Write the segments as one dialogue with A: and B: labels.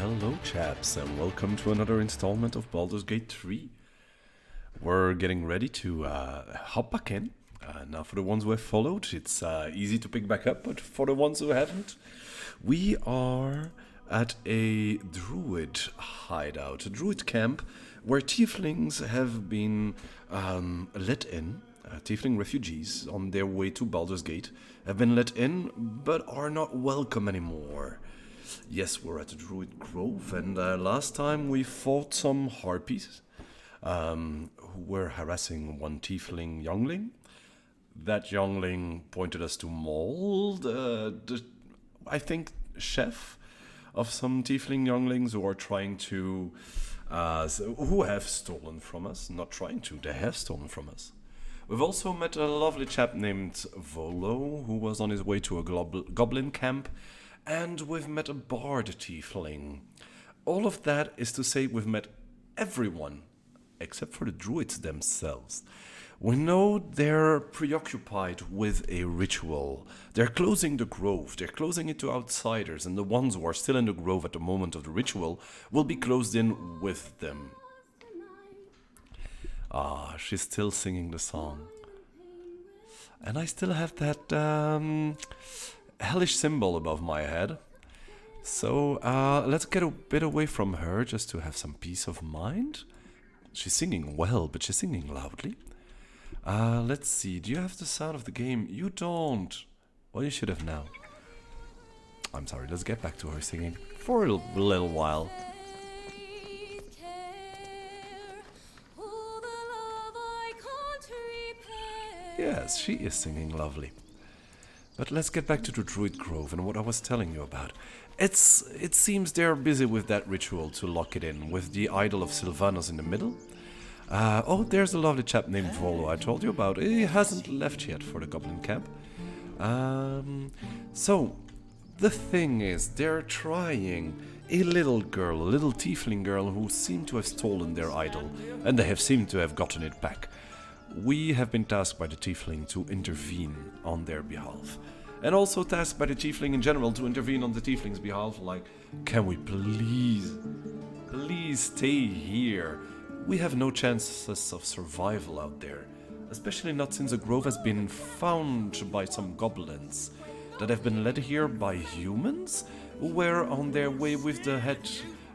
A: Hello chaps, and welcome to another installment of Baldur's Gate 3. We're getting ready to hop back in. Now for the ones who have followed, it's easy to pick back up, but for the ones who haven't, we are at a druid hideout, a druid camp, where tieflings have been let in. Tiefling refugees on their way to Baldur's Gate have been let in, but are not welcome anymore. Yes, we're at the Druid Grove, and last time we fought some harpies who were harassing one tiefling youngling. That youngling pointed us to Mold, I think, chef of some tiefling younglings who are trying to, who have stolen from us. Not trying to, they have stolen from us. We've also met a lovely chap named Volo, who was on his way to a goblin camp. And we've met a bard tiefling. All of that is to say we've met everyone, except for the druids themselves. We know they're preoccupied with a ritual. They're closing the grove. They're closing it to outsiders, and the ones who are still in the grove at the moment of the ritual will be closed in with them. Ah, she's still singing the song. And I still have that, hellish symbol above my head. So let's get a bit away from her just to have some peace of mind. She's singing well, but she's singing loudly. Let's see, do you have the sound of the game? You don't. Well, you should have now. I'm sorry, let's get back to her singing for a little while. Yes, she is singing lovely. But let's get back to the Druid Grove and what I was telling you about. It seems they're busy with that ritual to lock it in, with the idol of Sylvanas in the middle. Oh, there's a lovely chap named Volo I told you about. He hasn't left yet for the goblin camp. So, the thing is, they're trying a little girl, a little tiefling girl who seemed to have stolen their idol, and they have seemed to have gotten it back. We have been tasked by the tiefling to intervene on their behalf. And also tasked by the tiefling in general to intervene on the tiefling's behalf, like, can we please stay here? We have no chances of survival out there, especially not since the grove has been found by some goblins that have been led here by humans who were on their way with the head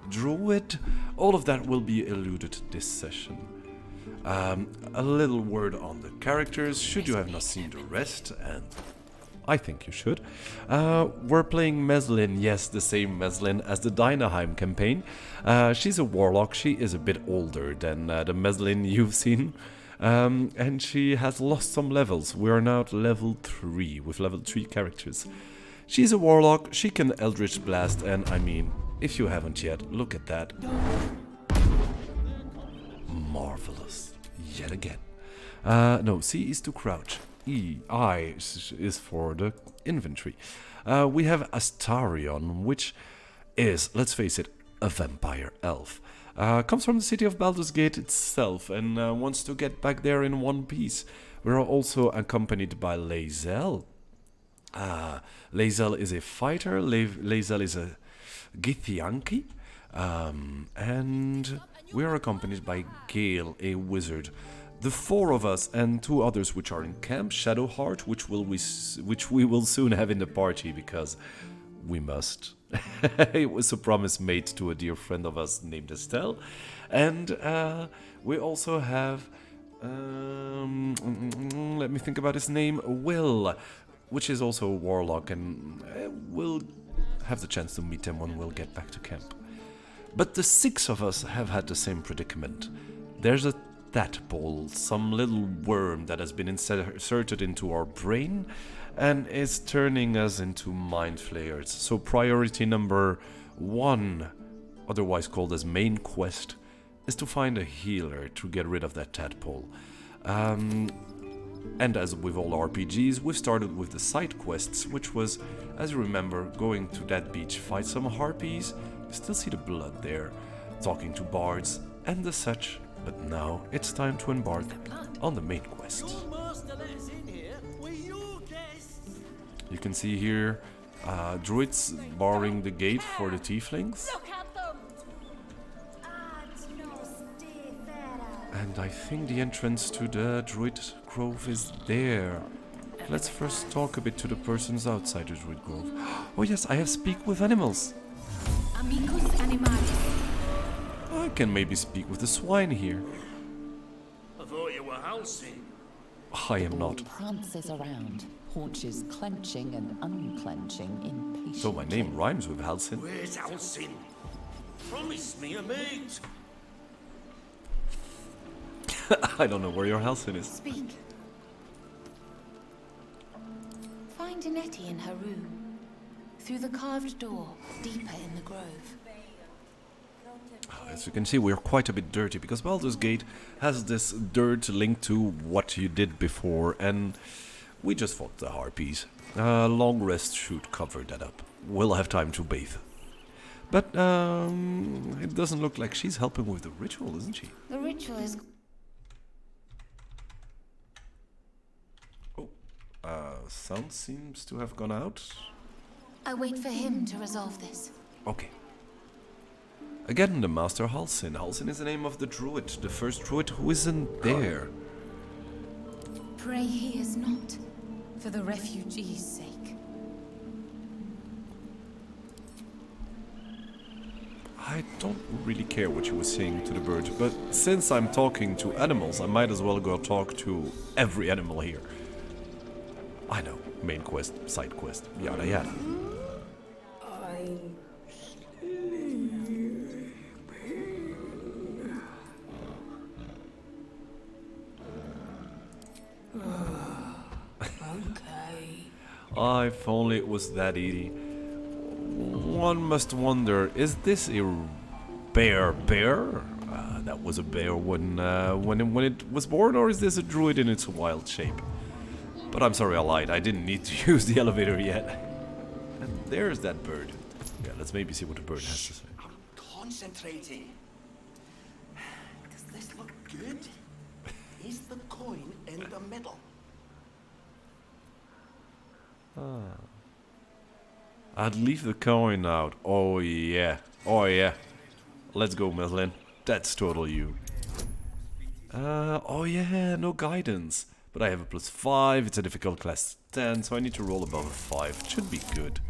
A: druid. All of that will be eluded this session. A little word on the characters, should you have not seen the rest, and I think you should. We're playing Meslin, yes, the same Meslin as the Deinaheim campaign. She's a warlock, she is a bit older than the Meslin you've seen, and she has lost some levels. We are now at level 3, with level 3 characters. She's a warlock, she can Eldritch Blast, and I mean, if you haven't yet, look at that. Marvelous. Yet again. No, C is to crouch. I is for the inventory. We have Astarion, which is, let's face it, a vampire elf. Comes from the city of Baldur's Gate itself and wants to get back there in one piece. We are also accompanied by Lae'zel. Lae'zel is a fighter. Lae'zel is a Githyanki. And we are accompanied by Gale, a wizard. The 4 of us and 2 others which are in camp, Shadowheart, which we will soon have in the party because we must. It was a promise made to a dear friend of us named Estelle. And we also have, let me think about his name, Will, which is also a warlock, and we'll have the chance to meet him when we'll get back to camp. But the 6 of us have had the same predicament. There's a tadpole, some little worm that has been inserted into our brain and is turning us into mind flayers. So priority number 1, otherwise called as main quest, is to find a healer to get rid of that tadpole. And as with all RPGs, we started with the side quests, which was, as you remember, going to that beach, fight some harpies. You still see the blood there, talking to bards and the such, but now it's time to embark on the main quest. You can see here druids barring the gate for the tieflings. And I think the entrance to the Druid Grove is there. Let's first talk a bit to the persons outside the Druid Grove. Oh yes, I have speak with animals.
B: Amicus animalis.
A: I can maybe speak with the swine here.
C: I thought you were Halsey.
A: I am not.
D: Prances around, haunches clenching and unclenching impatiently.
A: So my name rhymes with Halsin.
C: Where's Halsin? Promise me a mate.
A: I don't know where your Halsin is.
B: Speak. Find Nettie in her room. Through the carved door, deeper in the grove.
A: As you can see, we're quite a bit dirty because Baldur's Gate has this dirt linked to what you did before, and we just fought the harpies. A long rest should cover that up. We'll have time to bathe. But it doesn't look like she's helping with the ritual, isn't she?
B: The ritual is...
A: Sound seems to have gone out.
B: I wait for him to resolve this.
A: Okay. Again, the Master Halsin. Halsin is the name of the druid, the first druid who isn't there.
B: Pray he is not, for the refugees' sake.
A: I don't really care what you were saying to the bird, but since I'm talking to animals, I might as well go talk to every animal here. I know, main quest, side quest, yada yada. If only it was that easy. One must wonder, is this a bear? That was a bear when it was born, or is this a druid in its wild shape? But I'm sorry, I lied. I didn't need to use the elevator yet. And there's that bird. Yeah, let's maybe see what the bird has to say.
C: I'm concentrating. Does this look good? Is the coin in the middle?
A: I'd leave the coin out. Oh yeah. Oh yeah. Let's go, Meslin. That's total you. Oh yeah, no guidance. But I have a +5, it's a difficult class 10, so I need to roll above a 5. It should be good.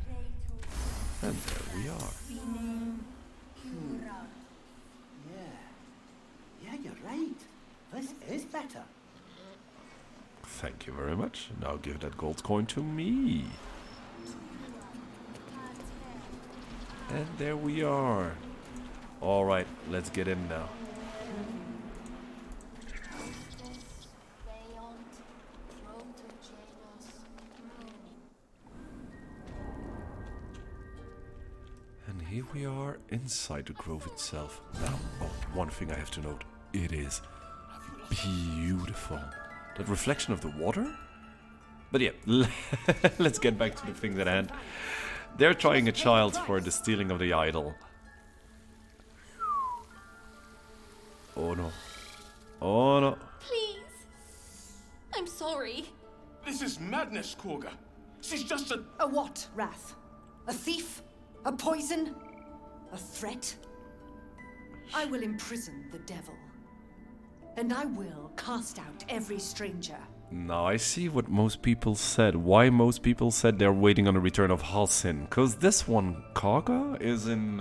A: And there we are.
C: Yeah, you're right. This is better.
A: Thank you very much. Now give that gold coin to me. And there we are. Alright, let's get in now. And here we are inside the grove itself. Now, one thing I have to note. It is beautiful. That reflection of the water? But yeah, let's get back to the things at hand. They're trying a child for the stealing of the idol. Oh no. Oh no.
E: Please. I'm sorry.
C: This is madness, Korga. She's just a...
F: A what, Wrath? A thief? A poison? A threat? I will imprison the devil. And I will cast out every stranger.
A: Now I see what most people said. Why most people said they're waiting on the return of Halsin. Cause this one, Kaga, is in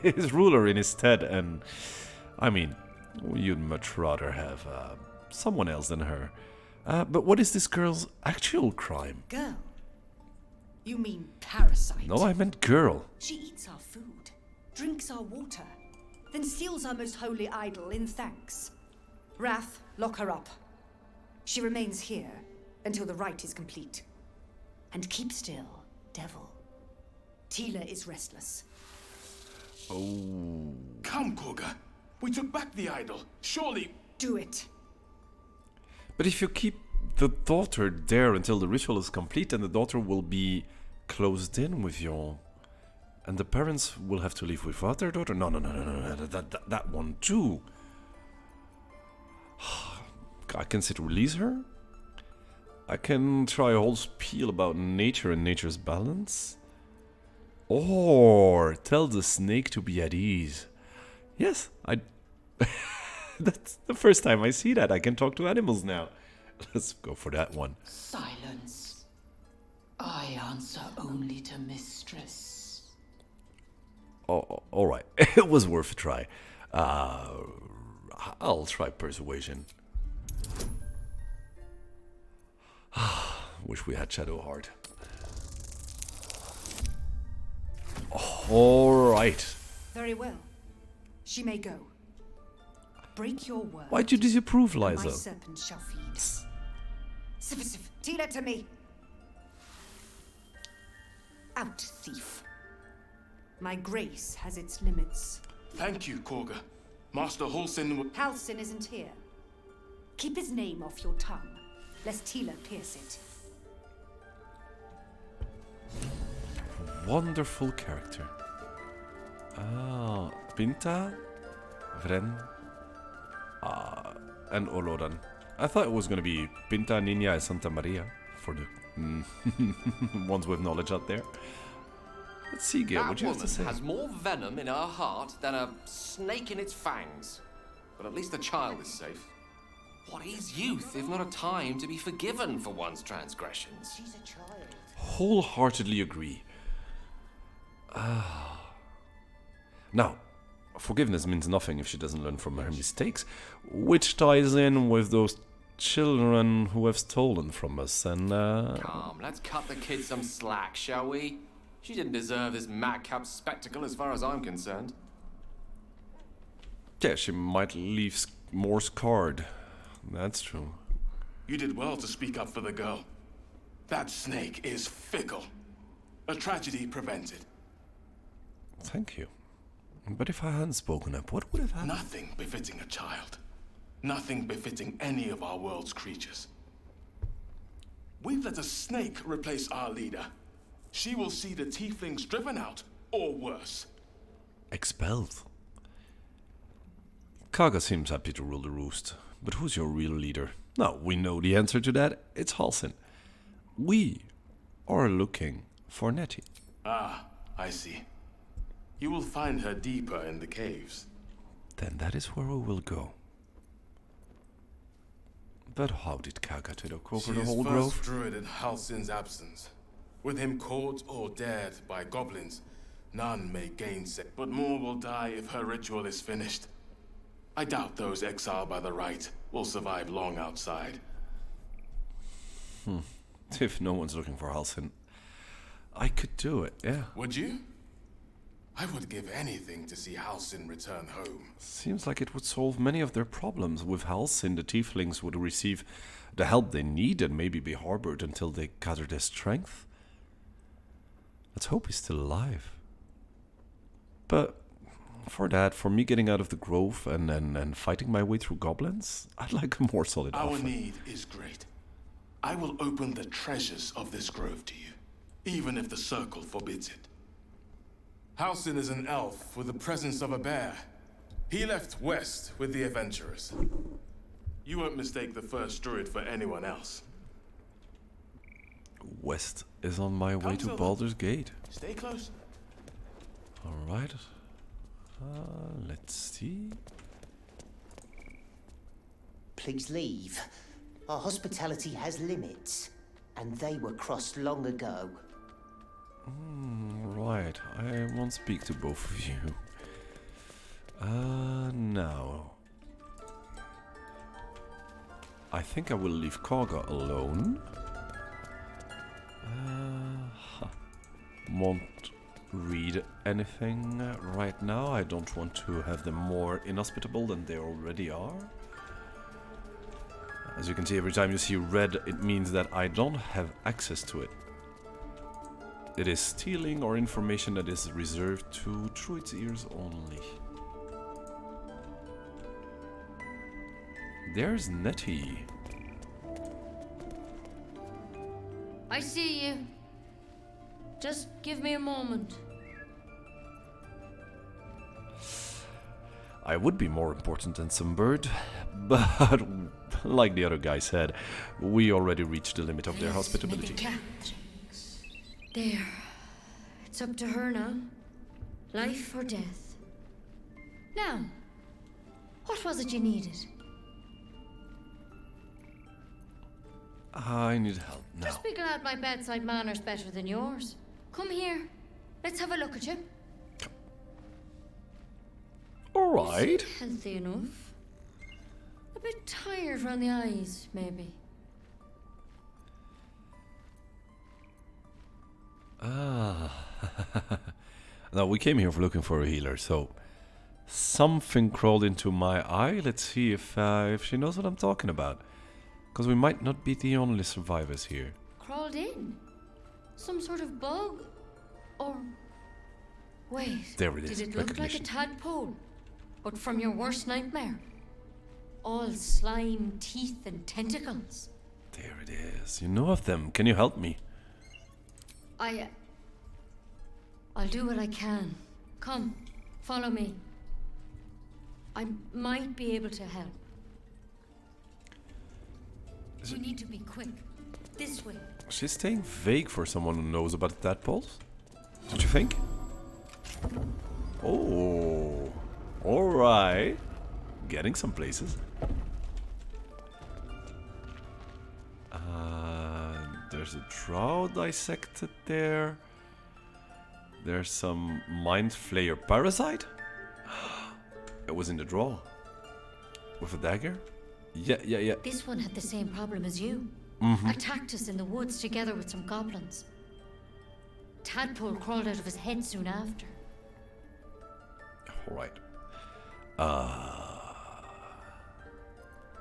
A: his ruler in his stead, and I mean, you'd much rather have someone else than her. But what is this girl's actual crime?
F: Girl? You mean parasite?
A: No, I meant girl.
F: She eats our food, drinks our water, then steals our most holy idol in thanks. Wrath, lock her up. She remains here until the rite is complete. And keep still, devil. Tila is restless.
A: Oh.
C: Come, Korga. We took back the idol. Surely...
F: Do it.
A: But if you keep the daughter there until the ritual is complete, then the daughter will be closed in with you. And the parents will have to live without their daughter? No, that one too. I can sit release her. I can try a whole spiel about nature and nature's balance. Or tell the snake to be at ease. Yes, That's the first time I see that. I can talk to animals now. Let's go for that one.
D: Silence. I answer only to mistress.
A: Oh, all right. It was worth a try. I'll try persuasion. Wish we had Shadow Heart. All right.
F: Very well. She may go. Break your word.
A: Why'd you disapprove,
F: and my
A: Liza?
F: serpent shall feed. Sif, Tila to me. Out, thief. My grace has its limits.
C: Thank you, Korga. Master Halsin.
F: Halsin isn't here. Keep his name off your tongue, lest Tila pierce it.
A: Wonderful character. Ah, Pinta, Vren, and Oloran. I thought it was going to be Pinta, Nina, and Santa Maria for the ones with knowledge out there. Let's see, Gil, what
G: That
A: you have to
G: woman
A: say?
G: has more venom in her heart than a snake in its fangs. But at least the child is safe. What is youth if not a time to be forgiven for one's transgressions?
C: She's a child.
A: Wholeheartedly agree. Now, forgiveness means nothing if she doesn't learn from her mistakes, which ties in with those children who have stolen from us, and
G: Come, let's cut the kid some slack, shall we? She didn't deserve this madcap spectacle as far as I'm concerned.
A: yeah, she might leave more scarred. That's true.
C: You did well to speak up for the girl. That snake is fickle. A tragedy prevented.
A: Thank you. But if I hadn't spoken up, what would have happened?
C: Nothing befitting a child. Nothing befitting any of our world's creatures. We've let a snake replace our leader. She will see the tieflings driven out, or worse.
A: Expelled. Kaga seems happy to rule the roost. But who's your real leader? Now, we know the answer to that. It's Halsin. We are looking for Nettie.
C: Ah, I see. You will find her deeper in the caves.
A: Then that is where we will go. But how did Kaga take over the whole grove?
C: First druid in Halsin's absence. With him caught or dared by goblins, none may gainsay. But more will die if her ritual is finished. I doubt those exiled by the right will survive long outside.
A: If no one's looking for Halsin, I could do it, yeah.
C: Would you? I would give anything to see Halsin return home.
A: Seems like it would solve many of their problems. With Halsin, the tieflings would receive the help they need and maybe be harbored until they gather their strength. Let's hope he's still alive. But for me getting out of the grove and fighting my way through goblins, I'd like a more solid
C: Our
A: offer.
C: need is great. I will open the treasures of this grove to you, even if the circle forbids it. Halsin is an elf with the presence of a bear. He left west with the adventurers. You won't mistake the first druid for anyone else.
A: West is on my way
C: Come,
A: to
C: Silver.
A: Baldur's Gate.
C: Stay close.
A: Alright. Let's see.
H: Please leave. Our hospitality has limits, and they were crossed long ago.
A: Right, I won't speak to both of you. Now. I think I will leave Kaga alone. Won't read anything right now. I don't want to have them more inhospitable than they already are. As you can see, every time you see red, it means that I don't have access to it. It is stealing or information that is reserved to Druid's ears only. There's Nettie.
I: I see you. Just give me a moment.
A: I would be more important than some bird, but like the other guy said, we already reached the limit of their hospitality.
I: There. It's up to her now. Life or death. Now, What was it you needed?
A: I need help now.
I: Just be glad my bedside manner's better than yours. Come here. Let's have a look at you.
A: Alright.
I: Healthy enough. A bit tired round the eyes, maybe.
A: Ah. Now, we came here looking for a healer, so something crawled into my eye. Let's see if she knows what I'm talking about. Because we might not be the only survivors here.
I: Crawled in? Some sort of bug? Or... Wait.
A: There it is.
I: Did it look like a
A: Recognition.
I: tadpole? But from your worst nightmare? All slime, teeth, and tentacles.
A: There it is. You know of them. Can you help me?
I: I'll do what I can. Come, follow me. I might be able to help. We need to be quick. This way.
A: She's staying vague for someone who knows about tadpoles. Don't you think? Oh, alright. Getting some places. There's a drow dissected there. There's some mind flayer parasite. It was in the draw. With a dagger? Yeah.
I: This one had the same problem as you. Attacked us in the woods together with some goblins. Tadpole crawled out of his head soon after.
A: Alright.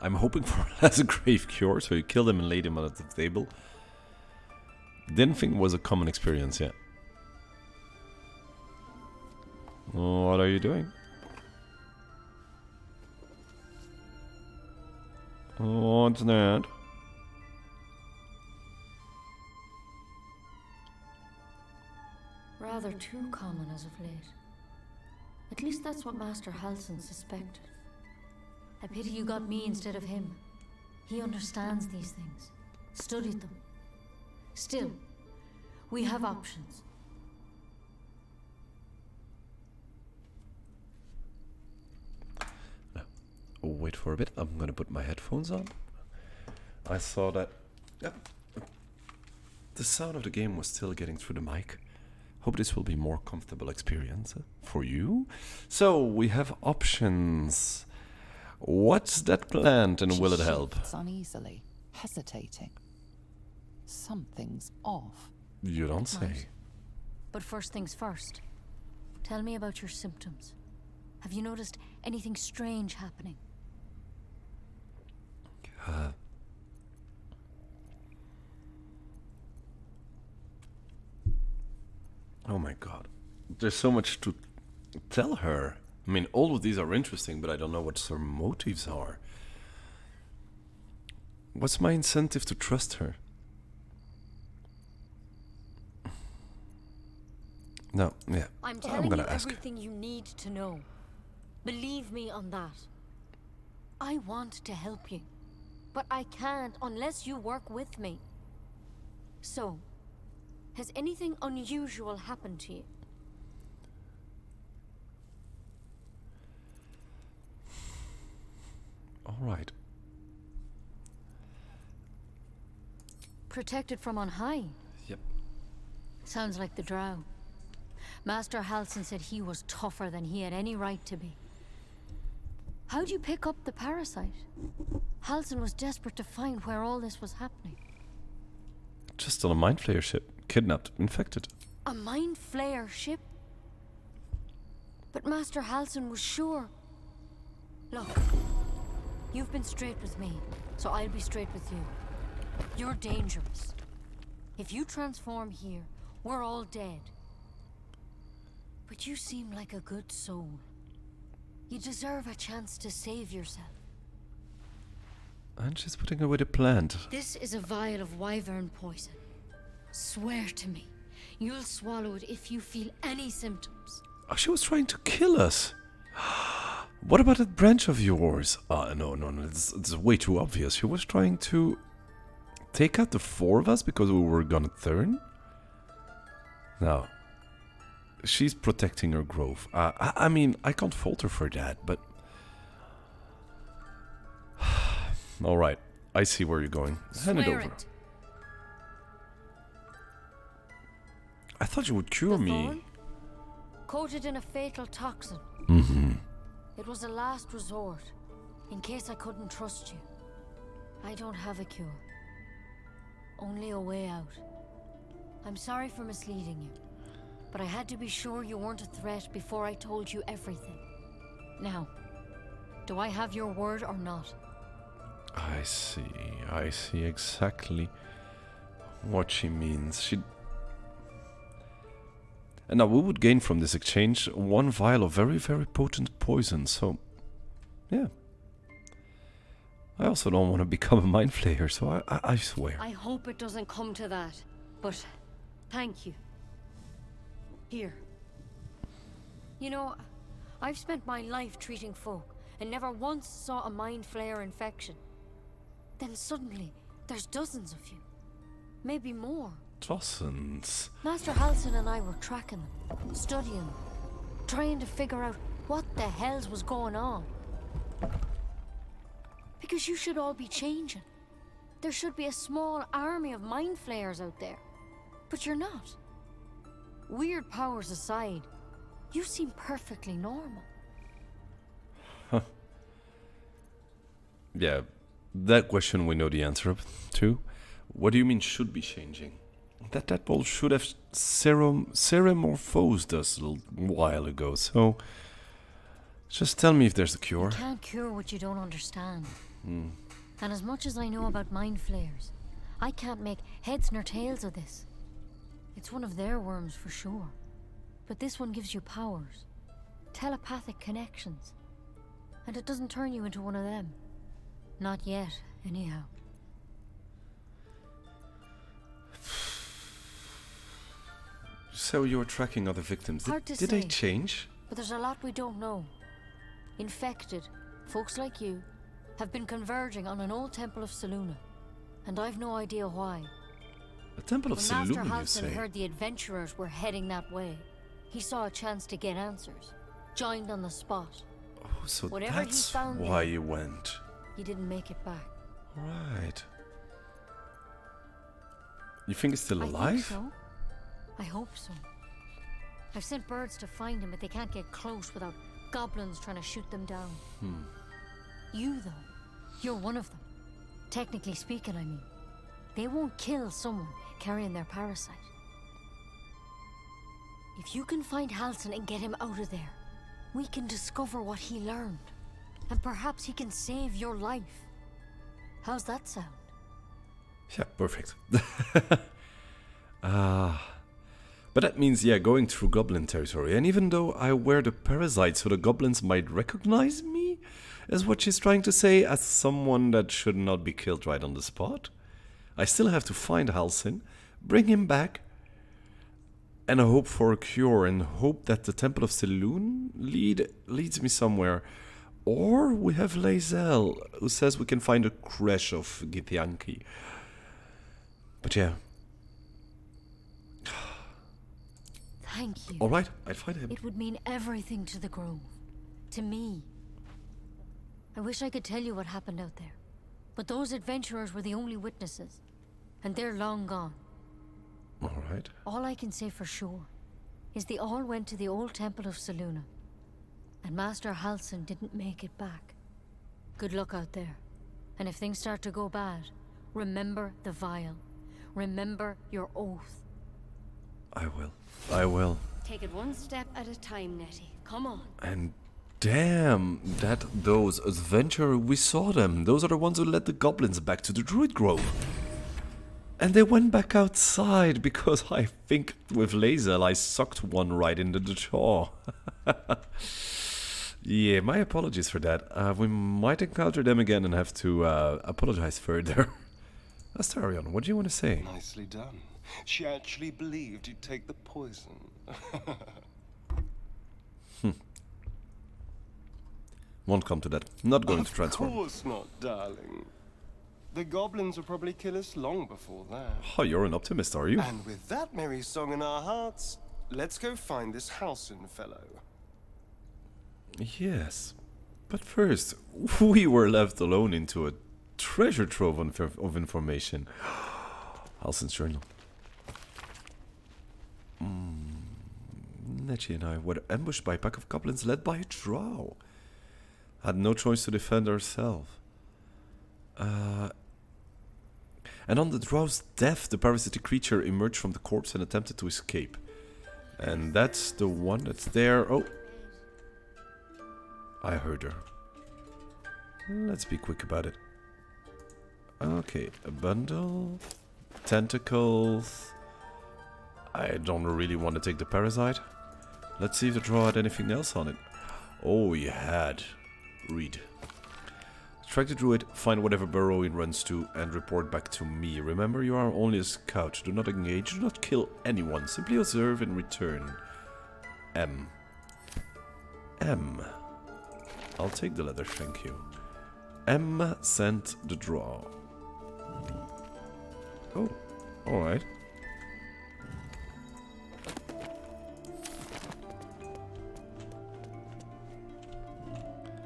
A: I'm hoping for as a grave cure, so you killed him and laid him on the table. Didn't think it was a common experience yet. What are you doing? What's that?
I: Rather too common as of late. At least that's what Master Halsin suspected. A pity you got me instead of him. He understands these things. Studied them. Still, we have options.
A: Wait for a bit. I'm gonna put my headphones on. I saw that the sound of the game was still getting through the mic. Hope this will be more comfortable experience for you. So we have options. What's that plant and will it help?
D: Shifts uneasily, hesitating. Something's off.
A: You don't say.
I: Right. But first things first. Tell me about your symptoms. Have you noticed anything strange happening?
A: Oh my god. There's so much to tell her. I mean, all of these are interesting, but I don't know what her motives are. What's my incentive to trust her? No, yeah.
I: I'm telling
A: gonna
I: you
A: ask.
I: everything you need to know. Believe me on that. I want to help you, but I can't unless you work with me. So, has anything unusual happened to you?
A: All right.
I: Protected from on high?
A: Yep.
I: Sounds like the drow. Master Halsin said he was tougher than he had any right to be. How'd you pick up the parasite? Halsin was desperate to find where all this was happening.
A: Just on a mind flayer ship. Kidnapped, infected.
I: A mind flayer ship? But Master Halsin was sure. Look, you've been straight with me, so I'll be straight with you. You're dangerous. If you transform here, we're all dead. But you seem like a good soul. You deserve a chance to save yourself.
A: And she's putting away the plant.
I: This is a vial of wyvern poison. Swear to me, you'll swallow it if you feel any symptoms.
A: Oh, she was trying to kill us. What about that branch of yours? No, it's way too obvious. She was trying to take out the four of us because we were gonna turn. Now, she's protecting her grove. I mean, I can't fault her for that, but Alright, I see where you're going. Hand it
I: Swear
A: over.
I: it.
A: I thought you would cure
I: The
A: me.
I: thorn? Coated in a fatal toxin.
A: Mm-hmm.
I: It was a last resort, in case I couldn't trust you. I don't have a cure. Only a way out. I'm sorry for misleading you, but I had to be sure you weren't a threat before I told you everything. Now, do I have your word or not?
A: I see exactly what she means. And now we would gain from this exchange 1 vial of very, very potent poison, so yeah. I also don't want to become a mind flayer, so I swear.
I: I hope it doesn't come to that, but thank you. Here. You know, I've spent my life treating folk and never once saw a mind flayer infection. Then suddenly, there's dozens of you. Maybe more.
A: Dozens.
I: Master Halsin and I were tracking them, studying them, trying to figure out what the hells was going on. Because you should all be changing. There should be a small army of mind flayers out there. But you're not. Weird powers aside, you seem perfectly normal.
A: Huh. Yeah, that question we know the answer to. What do you mean should be changing? That tadpole should have ceremorphosed us a little while ago, so just tell me if there's a cure.
I: You can't cure what you don't understand. And as much as I know about mind flayers, I can't make heads nor tails of this. It's one of their worms for sure. But this one gives you powers. Telepathic connections. And it doesn't turn you into one of them. Not yet, anyhow.
A: So you were tracking other victims.
I: Hard to
A: Did they
I: say.
A: change?
I: But there's a lot we don't know. Infected, folks like you, have been converging on an old temple of Selûne. And I've no idea why.
A: A temple of
I: When Master
A: Selûne, you
I: Halsin
A: say?
I: heard the adventurers were heading that way, he saw a chance to get answers. Joined on the spot.
A: Oh, so
I: Whatever he
A: that's
I: found
A: why
I: there-
A: you went.
I: He didn't make it back.
A: Right. You think he's still
I: I
A: alive?
I: think so. I hope so. I've sent birds to find him, but they can't get close without goblins trying to shoot them down. You, though, you're one of them. Technically speaking, I mean. They won't kill someone carrying their parasite. If you can find Halsin and get him out of there, we can discover what he learned. And perhaps he can save your life. How's that sound?
A: Yeah, perfect. But that means, yeah, going through goblin territory. And even though I wear the parasite so the goblins might recognize me, is what she's trying to say, as someone that should not be killed right on the spot, I still have to find Halsin, bring him back, and hope for a cure, and hope that the Temple of Selûne leads me somewhere. Or we have Lae'zel, who says we can find a crash of Githyanki. But yeah.
I: Thank you.
A: Alright, I'd find him.
I: It would mean everything to the Grove. To me. I wish I could tell you what happened out there. But those adventurers were the only witnesses. And they're long gone.
A: Alright.
I: All I can say for sure is they all went to the old temple of Selûne. And Master Halsin didn't make it back. Good luck out there. And if things start to go bad, remember the vial. Remember your oath.
A: I will. I will.
I: Take it one step at a time, Nettie. Come on.
A: And damn, those adventurers, we saw them. Those are the ones who led the goblins back to the Druid Grove. And they went back outside because I think with Lae'zel I sucked one right into the jaw. Yeah, my apologies for that. We might encounter them again and have to apologize further. Astarion, what do you want to say?
J: Nicely done. She actually believed you'd take the poison.
A: Won't come to that. Not going to transform.
J: Of course not, darling. The goblins will probably kill us long before that.
A: Oh, you're an optimist, are you?
J: And with that merry song in our hearts, let's go find this Halsin fellow.
A: Yes. But first, we were left alone into a treasure trove of information. Halsin's journal. Nettie and I were ambushed by a pack of goblins led by a drow. Had no choice to defend ourselves. And on the drow's death, the parasitic creature emerged from the corpse and attempted to escape. And that's the one that's there. Oh. I heard her. Let's be quick about it. Okay, a bundle. Tentacles. I don't really want to take the parasite. Let's see if the draw had anything else on it. Oh, he had. Read. Track the druid, find whatever burrow it runs to, and report back to me. Remember, you are only a scout. Do not engage, do not kill anyone. Simply observe and return. M. I'll take the letter, thank you. M sent the draw. Oh, alright.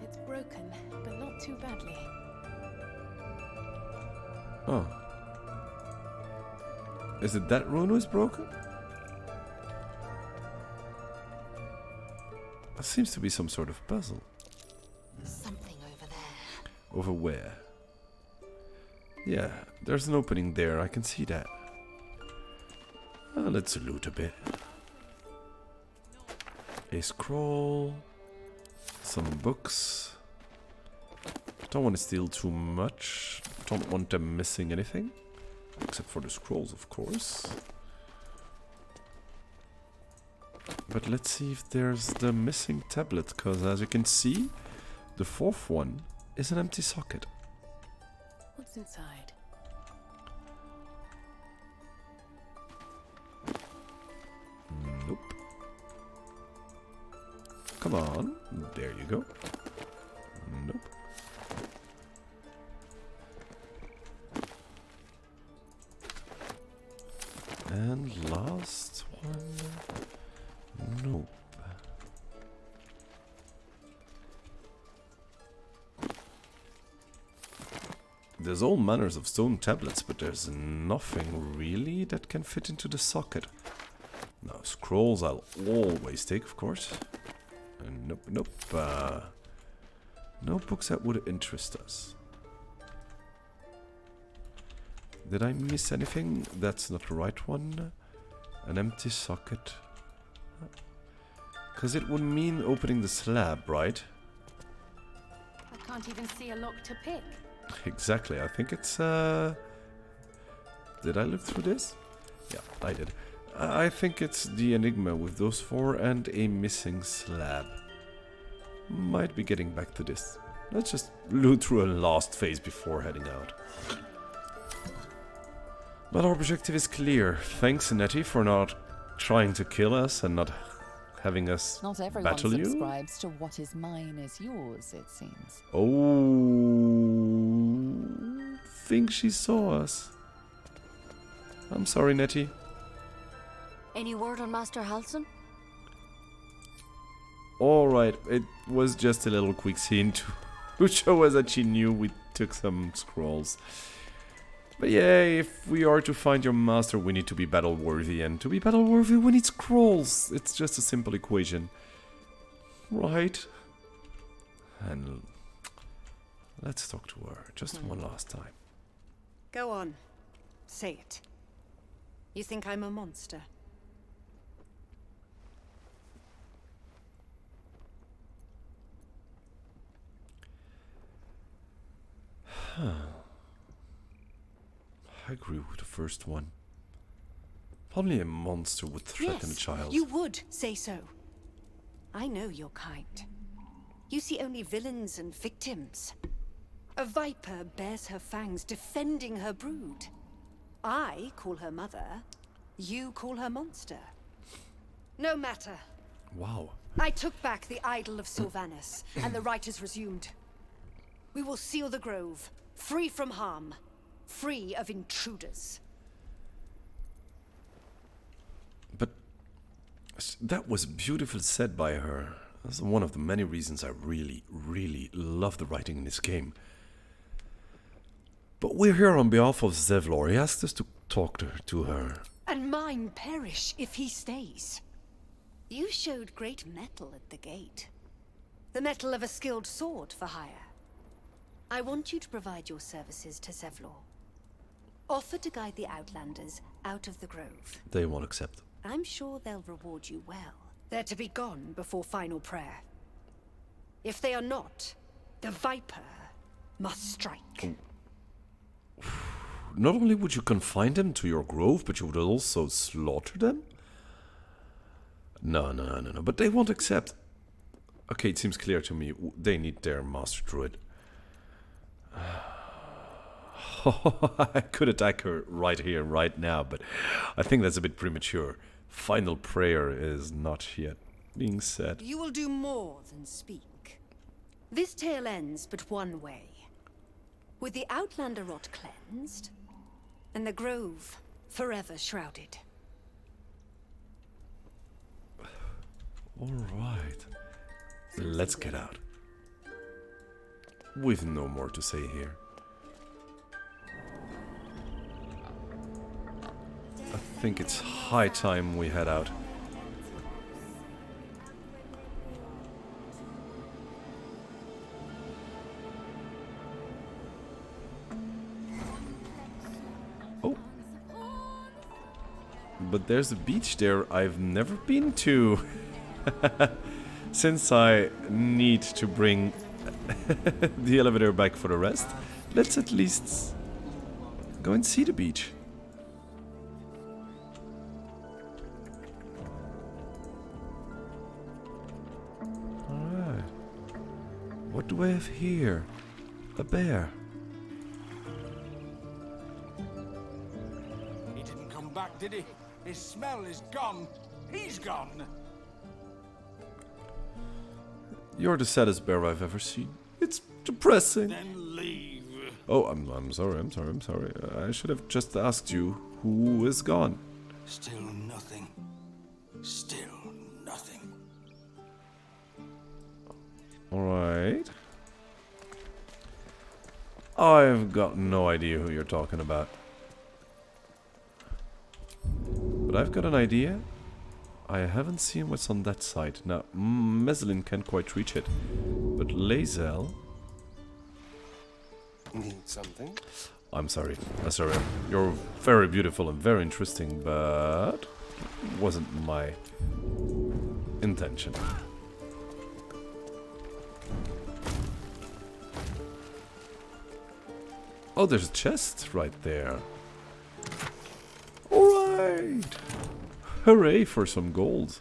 B: It's broken, but not too badly.
A: Oh. Is it that rune was broken? It seems to be some sort of puzzle.
B: Something over there.
A: Over where? Yeah, there's an opening there, I can see that. Let's loot a bit. A scroll. Some books. Don't want to steal too much. Don't want them missing anything. Except for the scrolls, of course. But let's see if there's the missing tablet, because as you can see, the fourth one is an empty socket.
B: What's inside?
A: Nope. Come on. There you go. Nope. And last one. Nope. There's all manners of stone tablets, but there's nothing really that can fit into the socket. Now, scrolls I'll always take, of course. And nope. No books that would interest us. Did I miss anything? That's not the right one. An empty socket. Because it would mean opening the slab, right?
B: I can't even see a lock to pick.
A: Exactly, I think it's did I look through this? Yeah, I did. I think it's the enigma with those four and a missing slab. Might be getting back to this. Let's just loot through a last phase before heading out. But our objective is clear. Thanks, Nettie, for not trying to kill us and not having us
D: Not everyone
A: battle you.
D: subscribes to what is mine is yours, it seems.
A: Oh, think she saw us. I'm sorry, Nettie.
I: Any word on Master Halsin?
A: Alright, it was just a little quick scene to show us that she knew we took some scrolls. But yeah, if we are to find your master, we need to be battle worthy, and to be battle worthy, we need scrolls. It's just a simple equation. Right? And let's talk to her just one last time.
F: Go on. Say it. You think I'm a monster?
A: I agree with the first one. Only a monster would threaten a child.
F: You would say so. I know your kind. You see only villains and victims. A viper bears her fangs defending her brood. I call her mother. You call her monster. No matter.
A: Wow.
F: I took back the idol of Sylvanus, and the rite is resumed. We will seal the grove, free from harm, free of intruders.
A: But that was beautifully said by her. That's one of the many reasons I really, really love the writing in this game. But we're here on behalf of Zevlor. He asked us to talk to her.
F: And mine perish if he stays.
K: You showed great mettle at the gate.
F: The mettle of a skilled sword for hire.
K: I want you to provide your services to Zevlor. Offer to guide the Outlanders out of the grove.
A: They won't accept.
K: I'm sure they'll reward you well.
F: They're to be gone before final prayer. If they are not, the Viper must strike.
A: Not only would you confine them to your grove, but you would also slaughter them? No. But they won't accept. Okay, it seems clear to me. They need their master druid. I could attack her right here, right now, but I think that's a bit premature. Final prayer is not yet being said.
F: You will do more than speak. This tale ends but one way. With the Outlander rot cleansed, and the grove forever shrouded.
A: Alright. Let's get out. We've no more to say here. I think it's high time we head out. Oh. But there's a beach there I've never been to. Since I need to bring the elevator back for the rest, let's at least go and see the beach. Alright. What do I have here? A bear.
L: He didn't come back, did he? His smell is gone. He's gone.
A: You're the saddest bear I've ever seen. It's depressing.
L: Then leave.
A: Oh, I'm sorry. I should have just asked you who is gone.
L: Still nothing. Still nothing.
A: Alright. I've got no idea who you're talking about. But I've got an idea. I haven't seen what's on that side. Now, Meslin can't quite reach it. But Lae'zel...
J: Need something?
A: I'm sorry. You're very beautiful and very interesting, but... wasn't my intention. Oh, there's a chest right there. Alright! Hooray for some gold.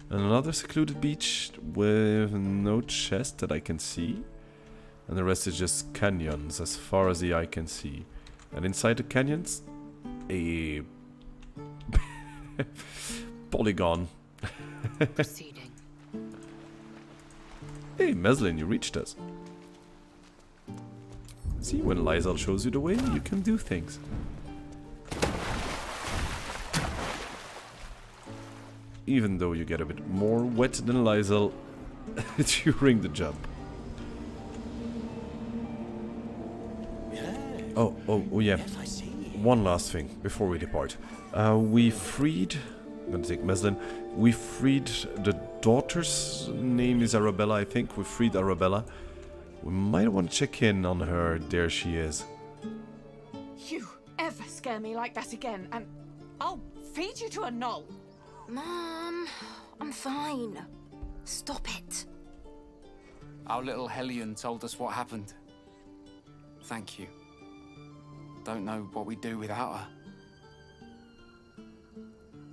A: And another secluded beach with no chest that I can see. And the rest is just canyons as far as the eye can see. And inside the canyons, a polygon.
B: Proceeding.
A: Hey, Meslin, you reached us. See, when Lae'zel shows you the way, you can do things. Even though you get a bit more wet than Lae'zel during the jump. Oh yeah.
H: Yes, I see.
A: One last thing before we depart. We freed... I'm gonna take Meslin. We freed the daughter's name is Arabella, I think. We freed Arabella. We might want to check in on her. There she is.
M: You ever scare me like that again, and I'll feed you to a knoll.
I: Mom, I'm fine. Stop it.
N: Our little Hellion told us what happened. Thank you. Don't know what we'd do without her.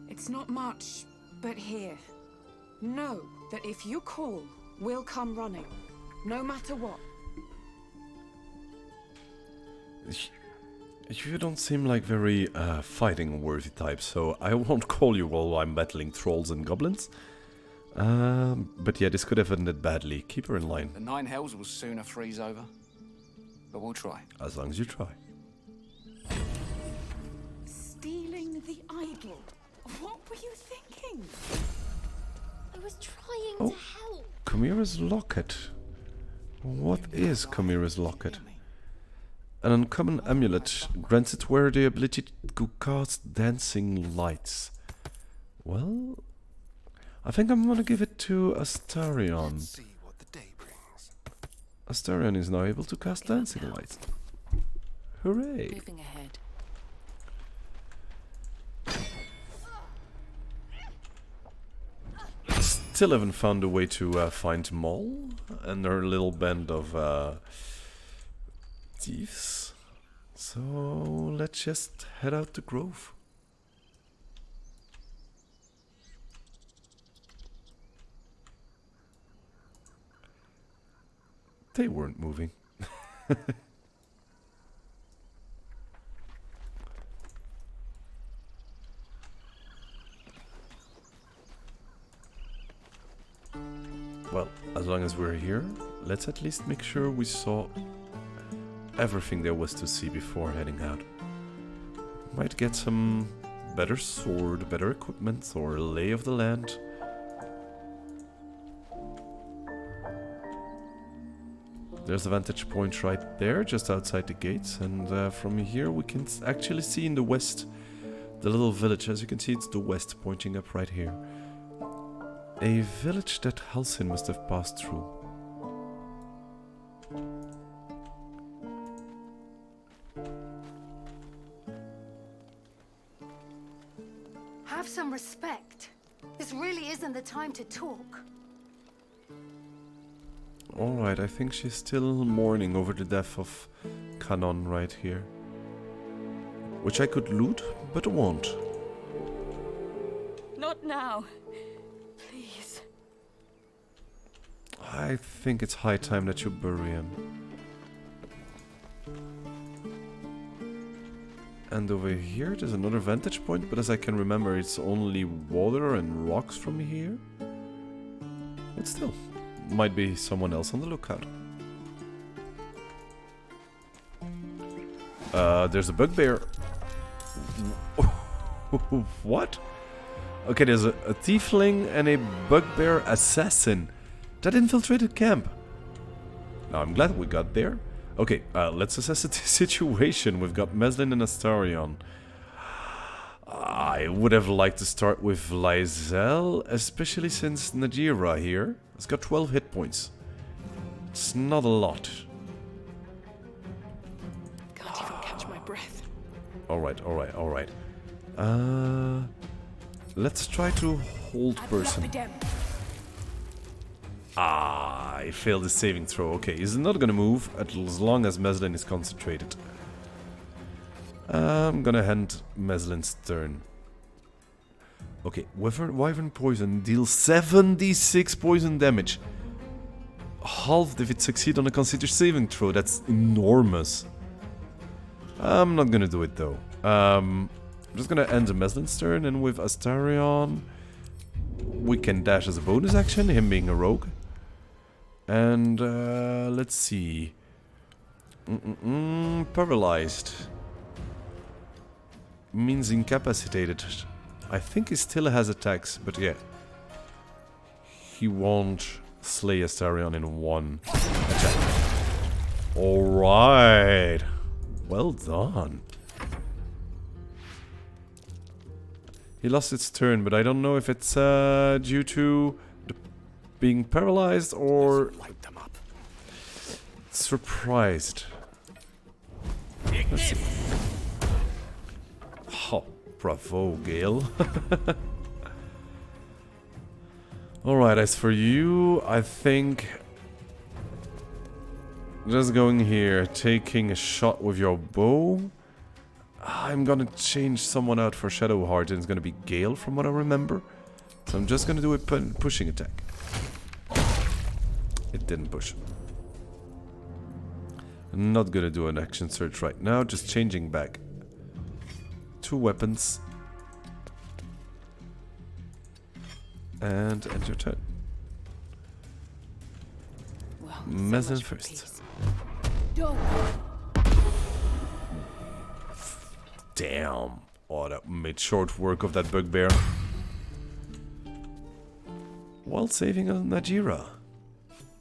M: It's not much, but here. Know that if you call, we'll come running. No matter what.
A: You don't seem like very fighting-worthy type, so I won't call you while I'm battling trolls and goblins. But yeah, this could have ended badly. Keep her in line.
N: The Nine Hells will sooner freeze over. But we'll try.
A: As long as you try.
M: Stealing the idol. What were you thinking?
E: I was trying to help.
A: Chimera's locket. What is Chimera's locket? An uncommon amulet grants its wearer the ability to cast dancing lights. Well, I think I'm gonna give it to Astarion.
O: Let's see what the day brings.
A: Astarion is now able to cast dancing lights. Hooray!
B: Moving ahead.
A: Still haven't found a way to find Moll and her little band of thieves. So let's just head out the grove. They weren't moving. Well, as long as we're here, let's at least make sure we saw everything there was to see before heading out. Might get some better sword, better equipment, or a lay of the land. There's a vantage point right there, just outside the gates, and from here we can actually see in the west the little village. As you can see, it's the west pointing up right here. A village that Halsin must have passed through.
P: Have some respect. This really isn't the time to talk.
A: Alright, I think she's still mourning over the death of Kanon right here. Which I could loot, but won't.
I: Not now. Please.
A: I think it's high time that you bury him. And over here there's another vantage point, but as I can remember it's only water and rocks from here. But still, might be someone else on the lookout. There's a bugbear. What? Okay, there's a tiefling and a bugbear assassin that infiltrated camp. Now I'm glad we got there. Okay, let's assess the situation. We've got Meslin and Astarion. I would have liked to start with Lysel, especially since Najira here has got 12 hit points. It's not a lot.
M: Can't even catch my breath.
A: Alright, alright, alright. Let's try to hold person. Ah, I failed the saving throw. Okay, he's not gonna move as long as Meslin is concentrated. I'm gonna hand Meslin's turn. Okay, Wyvern Poison deals 76 poison damage. Halved if it succeeds on a considered saving throw. That's enormous. I'm not gonna do it though. I'm just gonna end the Meslin's turn, and with Astarion we can dash as a bonus action, him being a rogue. And let's see. Paralyzed means incapacitated. I think he still has attacks, but yeah. He won't slay Astarion in one attack. Alright. Well done. He lost its turn, but I don't know if it's due to being paralyzed or surprised. Let's see. Oh, bravo, Gale. Alright, as for you, I think just going here, taking a shot with your bow. I'm gonna change someone out for Shadowheart, and it's gonna be Gale from what I remember. So I'm just gonna do a pushing attack. It didn't push. I'm not gonna do an action search right now, just changing back. 2 weapons. And end your turn.
B: Well,
A: Meslin first. Damn. Oh, that made short work of that bugbear. While saving a Najira.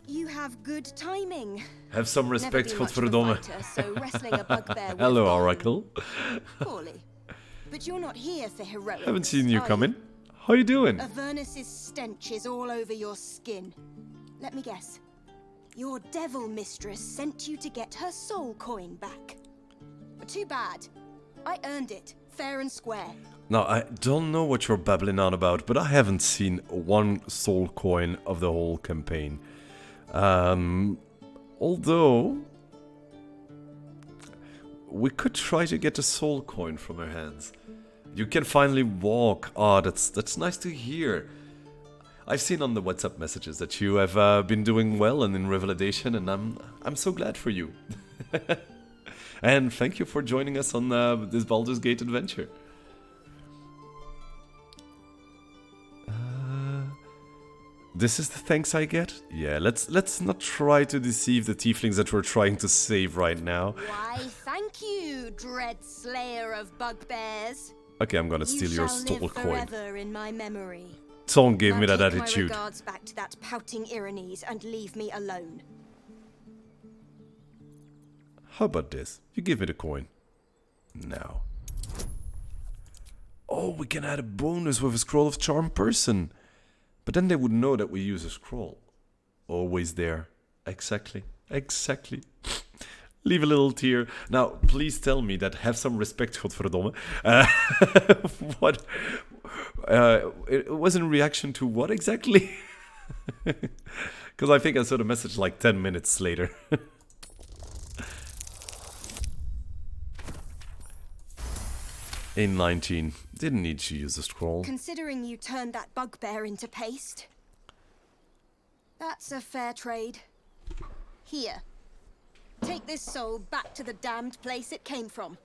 P: You have
Q: have good timing.
A: Have some respect,
Q: Never been much of a
A: Godverdomme.
Q: fighter, so wrestling a bugbear with
A: Hello,
Q: Baldur.
A: Oracle.
Q: Poorly. But you're not here for heroics.
A: Haven't seen you
Q: are
A: come in. How you doing?
Q: Avernus's stench is all over your skin. Let me guess. Your devil mistress sent you to get her soul coin back. Too bad. I earned it, fair and square.
A: Now, I don't know what you're babbling on about, but I haven't seen one soul coin of the whole campaign. Although we could try to get a soul coin from her hands. You can finally walk. Oh, that's nice to hear. I've seen on the WhatsApp messages that you have been doing well and in Revelation, and I'm so glad for you. And thank you for joining us on this Baldur's Gate adventure. This is the thanks I get? Yeah, let's not try to deceive the tieflings that we're trying to save right now.
Q: Why, thank you, dread slayer of bugbears.
A: Okay, I'm gonna steal your
Q: stole
A: stole coin.
Q: Forever in my memory.
A: Don't give me
Q: Now
A: that
Q: take
A: attitude.
Q: My regards back to that pouting Irenes and leave me alone.
A: How about this? You give me the coin. Now. Oh, we can add a bonus with a scroll of charm person. But then they would know that we use a scroll. Always there. Exactly. Exactly. Leave a little tear. Now, please tell me that have some respect, godverdomme. What? It was in reaction to what exactly? Because I think I saw the message like 10 minutes later. In 19. Didn't need to use a scroll.
Q: Considering you turned that bugbear into paste. That's a fair trade. Here. Take this soul back to the damned place it came from.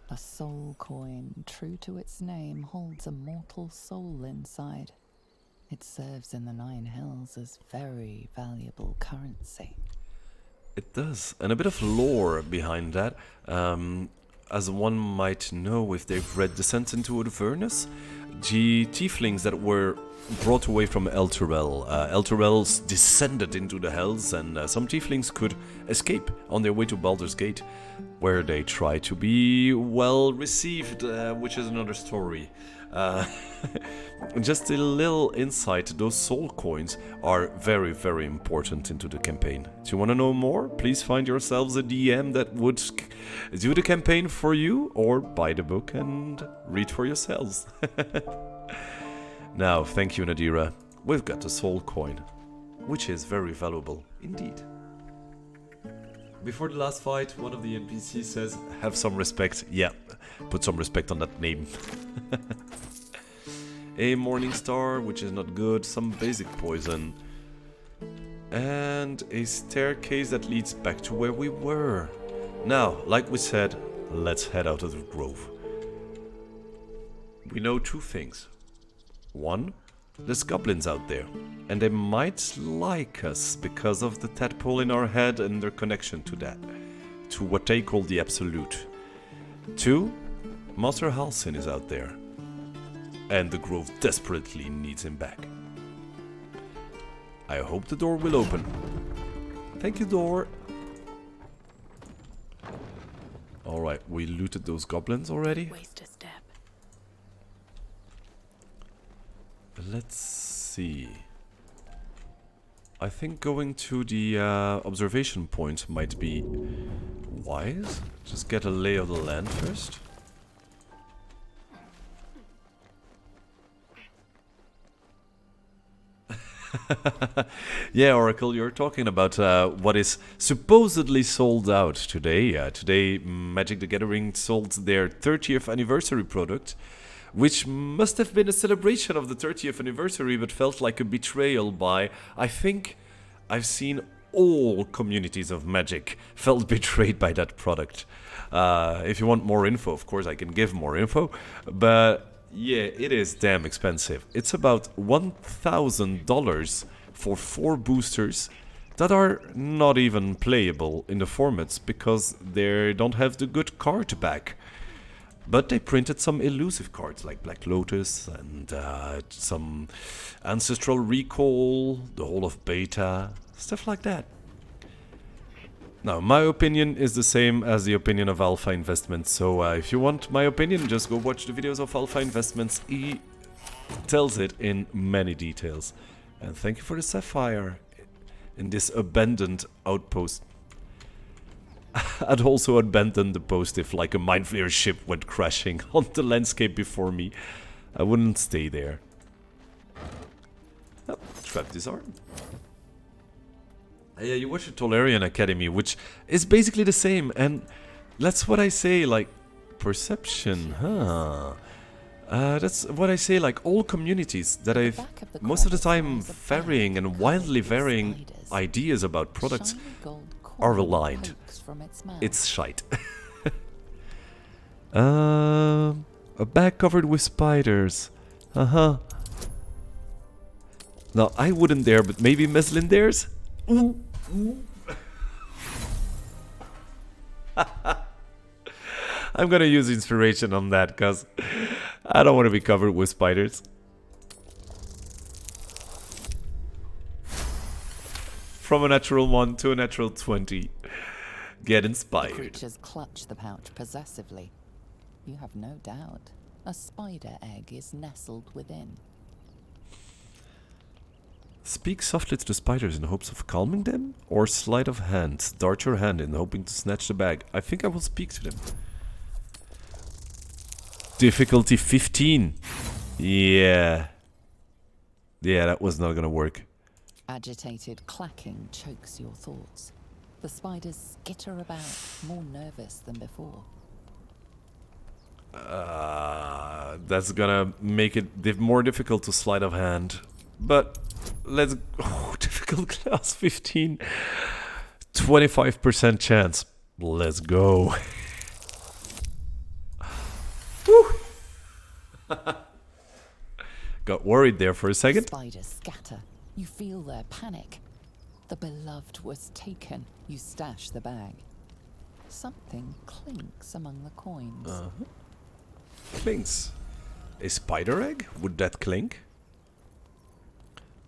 D: A soul coin, true to its name, holds a mortal soul inside. It serves in the Nine Hells as very valuable currency.
A: It does. And a bit of lore behind that. As one might know if they've read Descent into Avernus, the tieflings that were brought away from Elturel. Elturel's descended into the Hells, and some tieflings could escape on their way to Baldur's Gate, where they try to be well received, which is another story. Just a little insight, those soul coins are very, very important into the campaign. Do you want to know more? Please find yourselves a DM that would do the campaign for you, or buy the book and read for yourselves. Now, thank you, Nadira. We've got the soul coin, which is very valuable indeed. Before the last fight, one of the NPCs says, have some respect. Yeah, put some respect on that name. A morning star, which is not good, some basic poison. And a staircase that leads back to where we were. Now, like we said, let's head out of the grove. We know two things. One, there's goblins out there, and they might like us because of the tadpole in our head and their connection to that, to what they call the Absolute. Two, Master Halsin is out there, and the grove desperately needs him back. I hope the door will open. Thank you, door. Alright, we looted those goblins already.
K: Waste a step.
A: Let's see. I think going to the observation point might be wise. Just get a lay of the land first. Yeah, Oracle, you're talking about what is supposedly sold out today. Today, Magic the Gathering sold their 30th anniversary product, which must have been a celebration of the 30th anniversary, but felt like a betrayal by, I think, I've seen all communities of Magic felt betrayed by that product. If you want more info, of course, I can give more info, but yeah, it is damn expensive. It's about $1,000 for 4 boosters that are not even playable in the formats because they don't have the good card back. But they printed some elusive cards like Black Lotus and some Ancestral Recall, the whole of Beta, Stuff like that. Now, my opinion is the same as the opinion of Alpha Investments. So if you want my opinion, just go watch the videos of Alpha Investments. He tells it in many details. And thank you for the sapphire in this abandoned outpost. I'd also abandon the post if like a Mind Flayer ship went crashing on the landscape before me. I wouldn't stay there. Oh, trap disarm. Yeah, you watch the Tolarian Academy, which is basically the same, and that's what I say, like, perception, huh? That's what I say, like, all communities that I've, most of the time, varying and wildly varying ideas about products are aligned. It's shite. A bag covered with spiders. Uh-huh. Now, I wouldn't dare, but maybe Meslin dares? I'm gonna use inspiration on that, because I don't want to be covered with spiders. From a natural 1 to a natural 20. Get inspired.
D: The creatures clutch the pouch possessively. You have no doubt. A spider egg is nestled within.
A: Speak softly to the spiders in hopes of calming them? Or sleight of hand. Dart your hand in hoping to snatch the bag. I think I will speak to them. Difficulty 15. Yeah. Yeah, that was not gonna work.
D: Agitated clacking chokes your thoughts. The spiders skitter about, more nervous than before.
A: That's gonna make it more difficult to sleight of hand. But let's... Oh, difficult class 15. 25% chance. Let's go. Woo! Got worried there for a second.
D: Spiders scatter. You feel their panic. The beloved was taken. You stash the bag. Something clinks among the coins.
A: Clinks. A spider egg? Would that clink?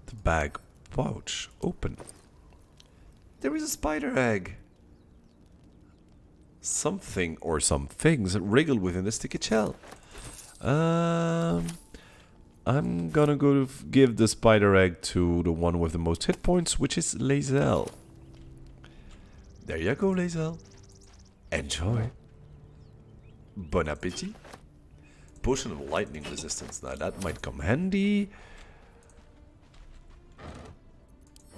A: The bag pouch open. There is a spider egg. Something or some things wriggle within the sticky shell. I'm gonna go give the spider egg to the one with the most hit points, which is Lae'zel. There you go, Lae'zel. Enjoy. Bon appetit. Potion of lightning resistance. Now that might come handy.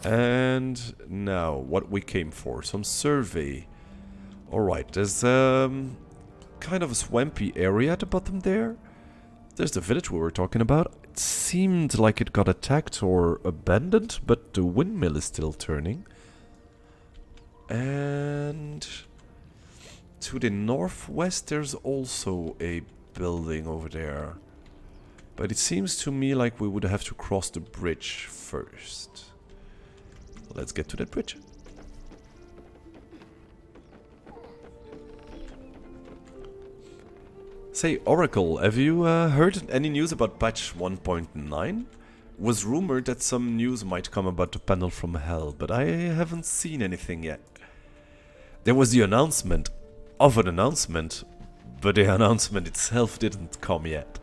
A: And now what we came for. Some survey. Alright, there's kind of a swampy area at the bottom there. There's the village we were talking about. It seemed like it got attacked or abandoned, but the windmill is still turning. And to the northwest there's also a building over there. But it seems to me like we would have to cross the bridge first. Let's get to that bridge. Say, Oracle, have you heard any news about patch 1.9? Was rumored that some news might come about the panel from hell, but I haven't seen anything yet. There was the announcement of an announcement, but the announcement itself didn't come yet.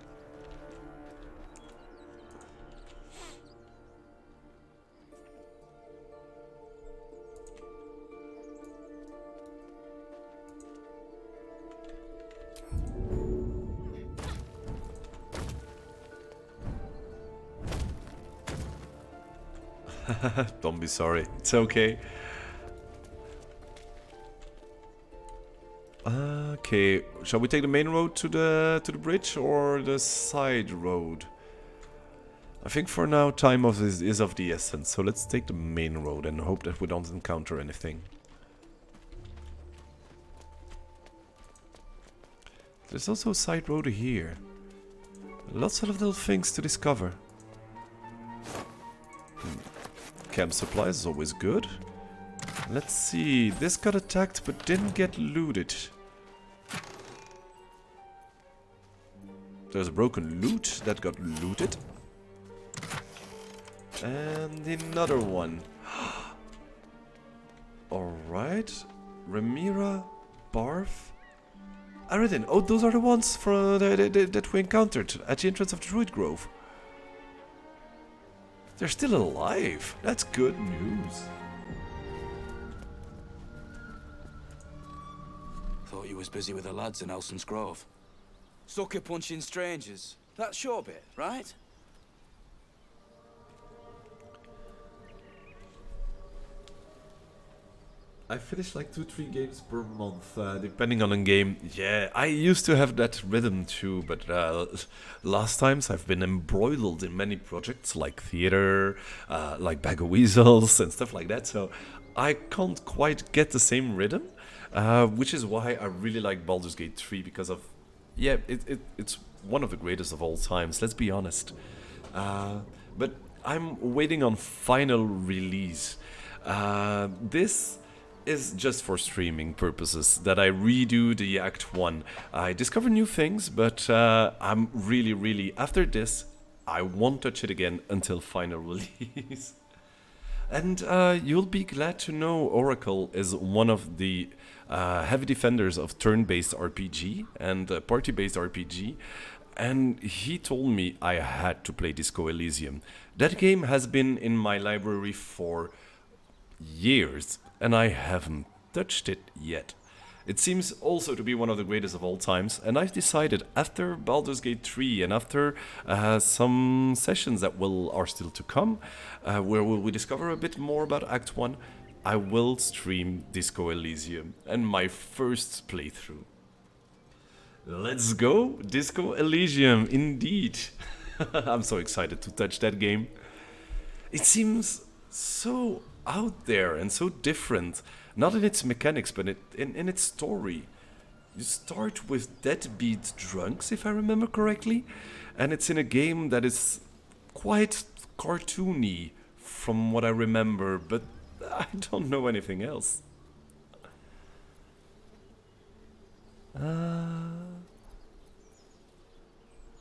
A: Don't be sorry. It's okay. Okay, shall we take the main road to the bridge or the side road? I think for now time is of the essence, so let's take the main road and hope that we don't encounter anything. There's also a side road here. Lots of little things to discover. Camp supplies is always good. Let's see, this got attacked but didn't get looted. There's a broken loot that got looted. And another one. Alright. Remira, Barf, Aridin. Oh, those are the ones from that we encountered at the entrance of the Druid Grove. They're still alive. That's good news.
R: Thought you was busy with the lads in Elson's Grove. Sucker punching strangers. That's your bit, right?
A: I finish like 2-3 games per month, depending on a game. Yeah, I used to have that rhythm too, but last times I've been embroiled in many projects like theater, like Bag of Weasels and stuff like that, so I can't quite get the same rhythm, which is why I really like Baldur's Gate 3, because of, yeah, it's one of the greatest of all times, let's be honest. But I'm waiting on final release. This is just for streaming purposes, that I redo the Act 1. I discover new things, but I'm really, after this, I won't touch it again until final release. And you'll be glad to know Oracle is one of the heavy defenders of turn-based RPG and party-based RPG. And he told me I had to play Disco Elysium. That game has been in my library for years, and I haven't touched it yet. It seems also to be one of the greatest of all times, and I've decided after Baldur's Gate 3 and after some sessions that are still to come, where we discover a bit more about Act 1, I will stream Disco Elysium and my first playthrough. Let's go! Disco Elysium, indeed! I'm so excited to touch that game. It seems so out there and so different, not in its mechanics, but in its story. You start with deadbeat drunks, if I remember correctly, and it's in a game that is quite cartoony from what I remember, but I don't know anything else.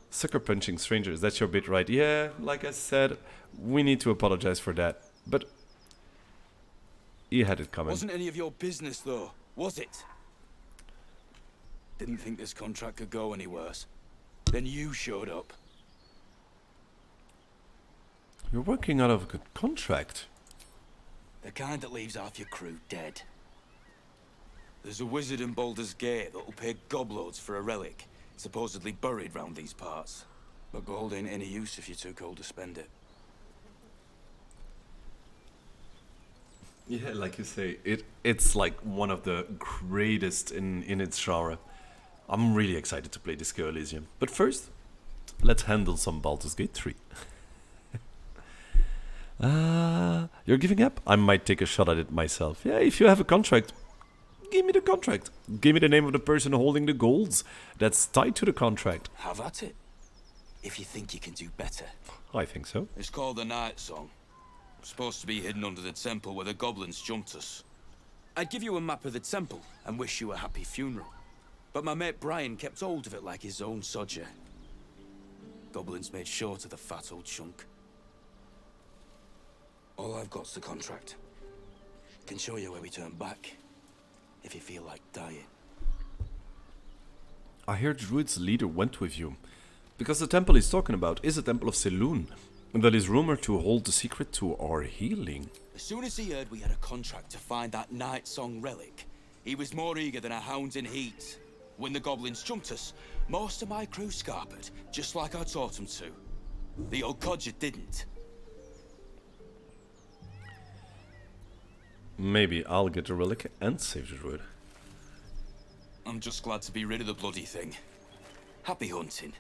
A: Sucker punching strangers, that's your bit, right? Yeah, like I said, we need to apologize for that, but you had it coming.
R: Wasn't any of your business, though, was it? Didn't think this contract could go any worse. Then you showed up.
A: You're working out of a good contract.
R: The kind that leaves half your crew dead. There's a wizard in Baldur's Gate that'll pay gobloads for a relic, supposedly buried round these parts. But gold ain't any use if you're too cold to spend it.
A: Yeah, like you say, it's like one of the greatest in its genre. I'm really excited to play Disco Elysium. But first, let's handle some Baldur's Gate 3. You're giving up? I might take a shot at it myself. Yeah, if you have a contract, give me the contract. Give me the name of the person holding the golds that's tied to the contract.
R: Have at it. If you think you can do better.
A: I think so.
R: It's called the Night Song. Supposed to be hidden under the temple where the goblins jumped us. I'd give you a map of the temple and wish you a happy funeral. But my mate Brian kept hold of it like his own sodger. Goblins made short of the fat old chunk. All I've got's the contract. Can show you where we turn back, if you feel like dying.
A: I hear Druid's leader went with you. Because the temple he's talking about is the Temple of Selûne. And that is rumored to hold the secret to our healing.
R: As soon as he heard we had a contract to find that Night Song relic, he was more eager than a hound in heat. When the goblins jumped us, most of my crew scarpered, just like I taught them to. The old codger didn't.
A: Maybe I'll get the relic and save the druid.
R: I'm just glad to be rid of the bloody thing. Happy hunting.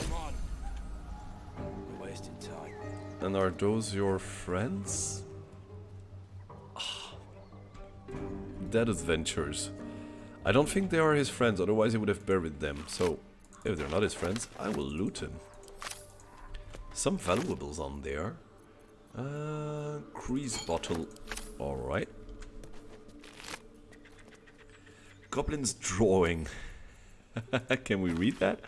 R: Come on. We're wasting time.
A: And are those your friends? Dead adventurers. I don't think they are his friends, otherwise he would have buried them. So, if they're not his friends, I will loot them. Some valuables on there. Grease bottle. Alright. Goblin's drawing. Can we read that?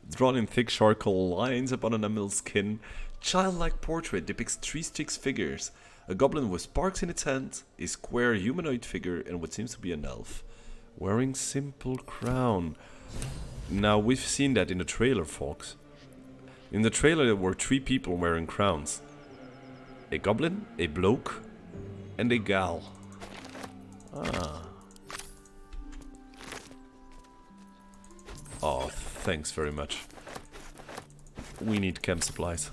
A: Drawn in thick charcoal lines upon an emerald skin, childlike portrait depicts 3 sticks figures. A goblin with sparks in its hand, a square humanoid figure, and what seems to be an elf, wearing simple crown. Now, we've seen that in the trailer, folks. In the trailer, there were 3 people wearing crowns. A goblin, a bloke, and a gal. Ah. Oh, thanks very much. We need camp supplies.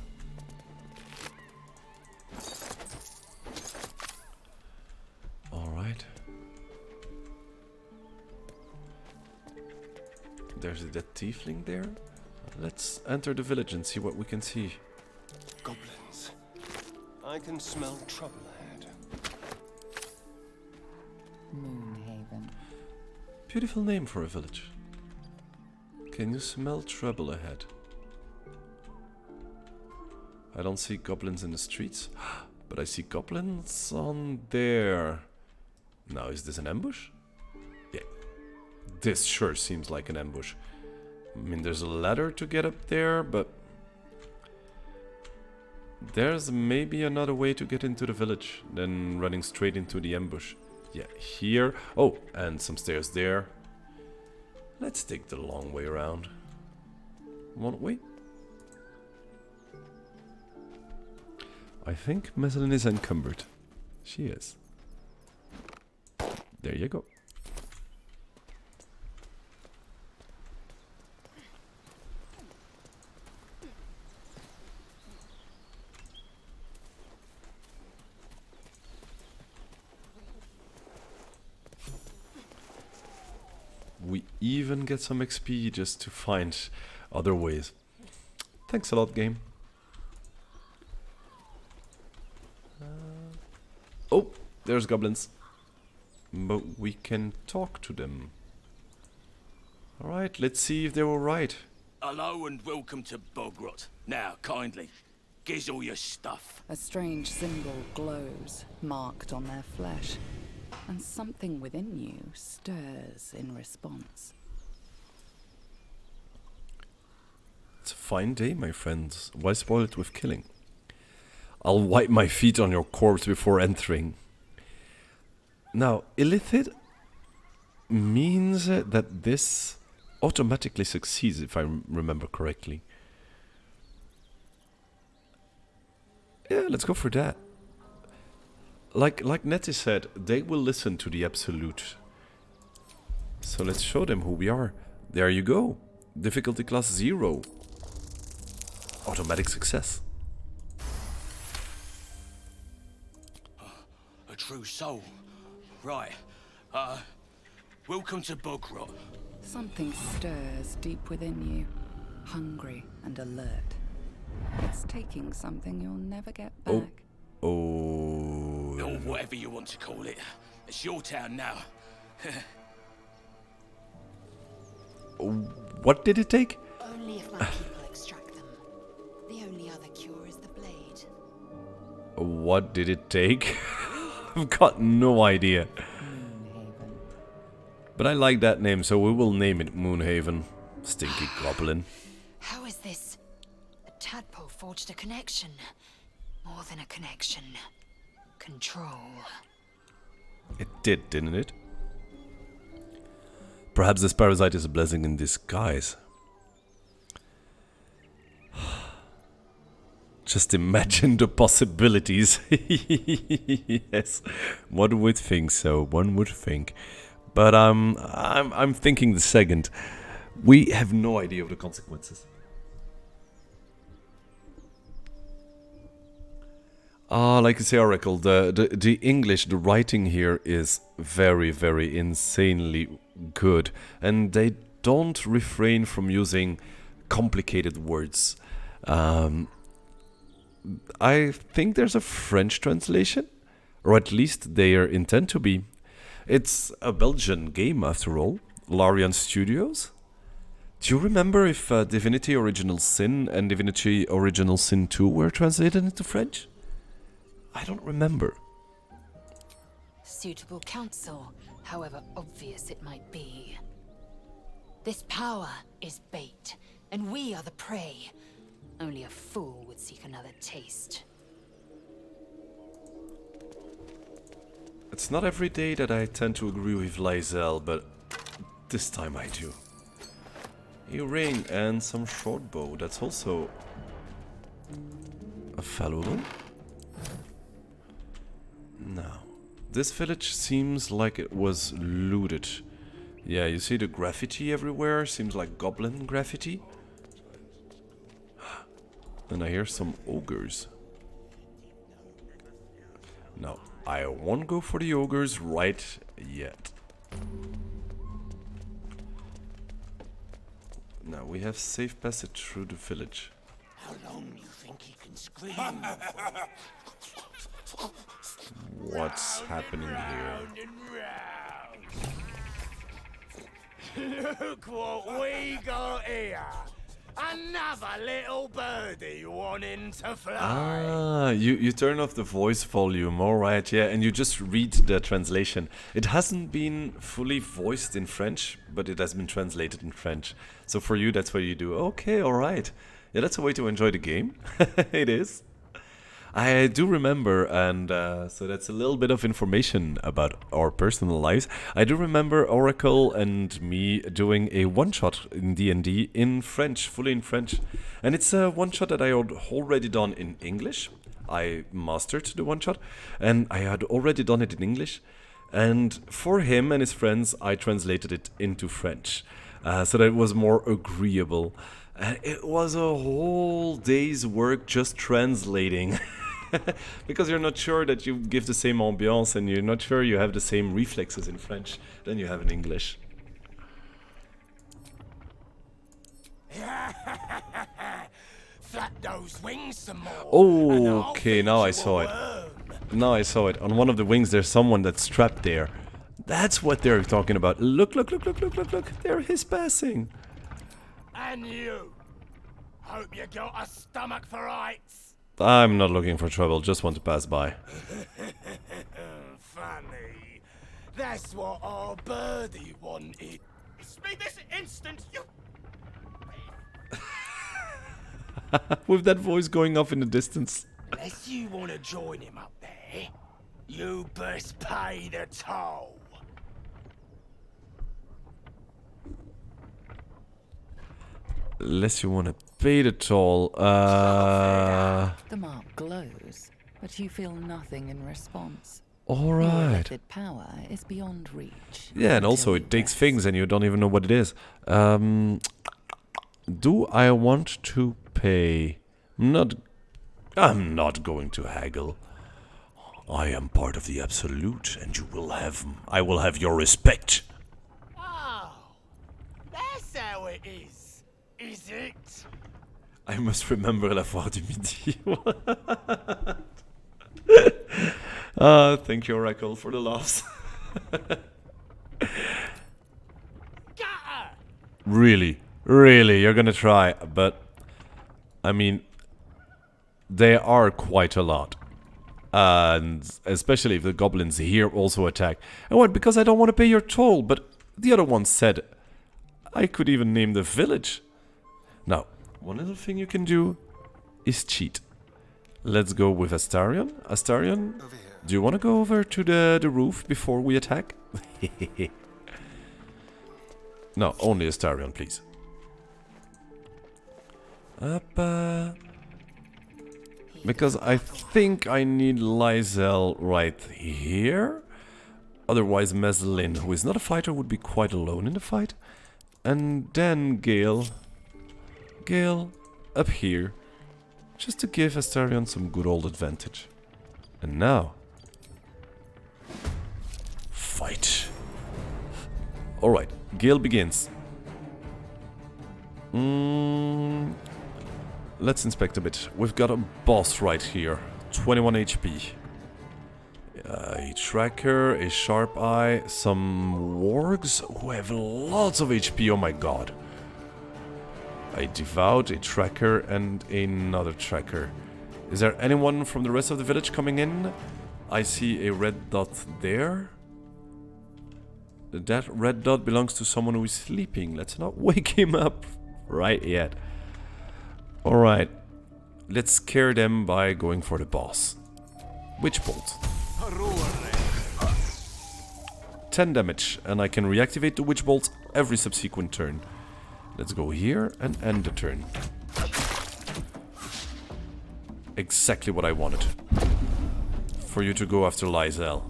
A: Alright. There's a dead tiefling there. Let's enter the village and see what we can see.
J: Goblins. I can smell trouble ahead.
D: Moonhaven.
A: Beautiful name for a village. Can you smell trouble ahead? I don't see goblins in the streets, but I see goblins on there. Now, is this an ambush? Yeah. This sure seems like an ambush. I mean, there's a ladder to get up there, but there's maybe another way to get into the village than running straight into the ambush. Yeah, here. Oh, and some stairs there. Let's take the long way around. Won't we? I think Meslin is encumbered. She is. There you go. We even get some XP just to find other ways. Thanks a lot, game. Oh, there's goblins. But we can talk to them. Alright, let's see if they were right.
R: Hello and welcome to Bogrot. Now, kindly, giz all your stuff.
D: A strange symbol glows, marked on their flesh, and something within you stirs in response.
A: It's a fine day, my friends. Why spoil it with killing? I'll wipe my feet on your corpse before entering. Now, illicit means that this automatically succeeds, if I remember correctly. Yeah, let's go for that. Like Nettie said, they will listen to the Absolute. So let's show them who we are. There you go. Difficulty class 0. Automatic success.
R: A true soul. Right. Welcome to Bogrot.
D: Something stirs deep within you, hungry and alert. It's taking something you'll never get back.
A: Oh.
R: Or whatever you want to call it. It's your town now.
A: What did it take?
B: Only if my people extract them. The only other cure is the blade.
A: What did it take? I've got no idea.
D: Moonhaven.
A: But I like that name, so we will name it Moonhaven. Stinky goblin.
P: How is this? The tadpole forged a connection. More than a connection. Control.
A: It did, didn't it? Perhaps this parasite is a blessing in disguise. Just imagine the possibilities. Yes, one would think so. One would think, but I'm thinking the second. We have no idea of the consequences. Like I say, Oracle, the English, the writing here is very, very insanely good, and they don't refrain from using complicated words. I think there's a French translation, or at least they intend to be. It's a Belgian game, after all. Larian Studios. Do you remember if Divinity Original Sin and Divinity Original Sin 2 were translated into French? I don't remember.
P: Suitable counsel, however obvious it might be. This power is bait, and we are the prey. Only a fool would seek another taste.
A: It's not every day that I tend to agree with Lysel, but this time I do. A ring and some short bow. That's also valuable. Now, this village seems like it was looted. Yeah, you see the graffiti everywhere. Seems like goblin graffiti. And I hear some ogres. No, I won't go for the ogres right yet. Now we have safe passage through the village.
L: How long do you think he can scream?
A: What's happening here?
L: Look what we got here! Another little birdie wanting to fly!
A: Ah, you turn off the voice volume, alright, yeah, and you just read the translation. It hasn't been fully voiced in French, but it has been translated in French. So for you, that's what you do. Okay, alright. Yeah, that's a way to enjoy the game. It is. I do remember, and so that's a little bit of information about our personal lives. I do remember Oracle and me doing a one-shot in D&D in French, fully in French. And it's a one-shot that I had already done in English. I mastered the one-shot, and I had already done it in English. And for him and his friends, I translated it into French, so that it was more agreeable. And it was a whole day's work just translating. Because you're not sure that you give the same ambiance and you're not sure you have the same reflexes in French than you have in English.
L: Flap those wings some more.
A: Oh, okay, now I saw it. Now I saw it. On one of the wings there's someone that's trapped there. That's what they're talking about. Look, look, look, look, look, look, look. There he's passing.
L: And you. Hope you got a stomach for rights.
A: I'm not looking for trouble, just want to pass by.
L: Funny. That's what our birdie wanted. Speak this instant, you...
A: With that voice going off in the distance.
L: Unless you want to join him up there, you best pay the toll.
A: Unless you want to pay the toll,
D: The mark glows, but you feel nothing in response.
A: Alright.
D: Your elected power is beyond reach.
A: Yeah, and also it takes things and you don't even know what it is. Do I want to pay? I'm not going to haggle. I am part of the Absolute, and I will have your respect.
L: Oh, that's how it is it?
A: I must remember la foire du midi. Thank you, Oracle, for the laughs. Really, you're gonna try, but I mean, they are quite a lot. And especially if the goblins here also attack. And what? Because I don't want to pay your toll, but the other one said I could even name the village. Now, one little thing you can do is cheat. Let's go with Astarion. Astarion, do you want to go over to the roof before we attack? No, only Astarion, please. Up, because I think I need Lysel right here. Otherwise, Meslin, who is not a fighter, would be quite alone in the fight. And then Gale up here, just to give Astarion some good old advantage. And now, fight. Alright, Gale begins. Let's inspect a bit. We've got a boss right here, 21 HP. A tracker, a sharp eye, some wargs who have lots of HP, oh my god. A devout, a tracker, and another tracker. Is there anyone from the rest of the village coming in? I see a red dot there. That red dot belongs to someone who is sleeping. Let's not wake him up right yet. Alright. Let's scare them by going for the boss. Witch bolt. 10 damage, and I can reactivate the Witch Bolt every subsequent turn. Let's go here and end the turn. Exactly what I wanted. For you to go after Lysel.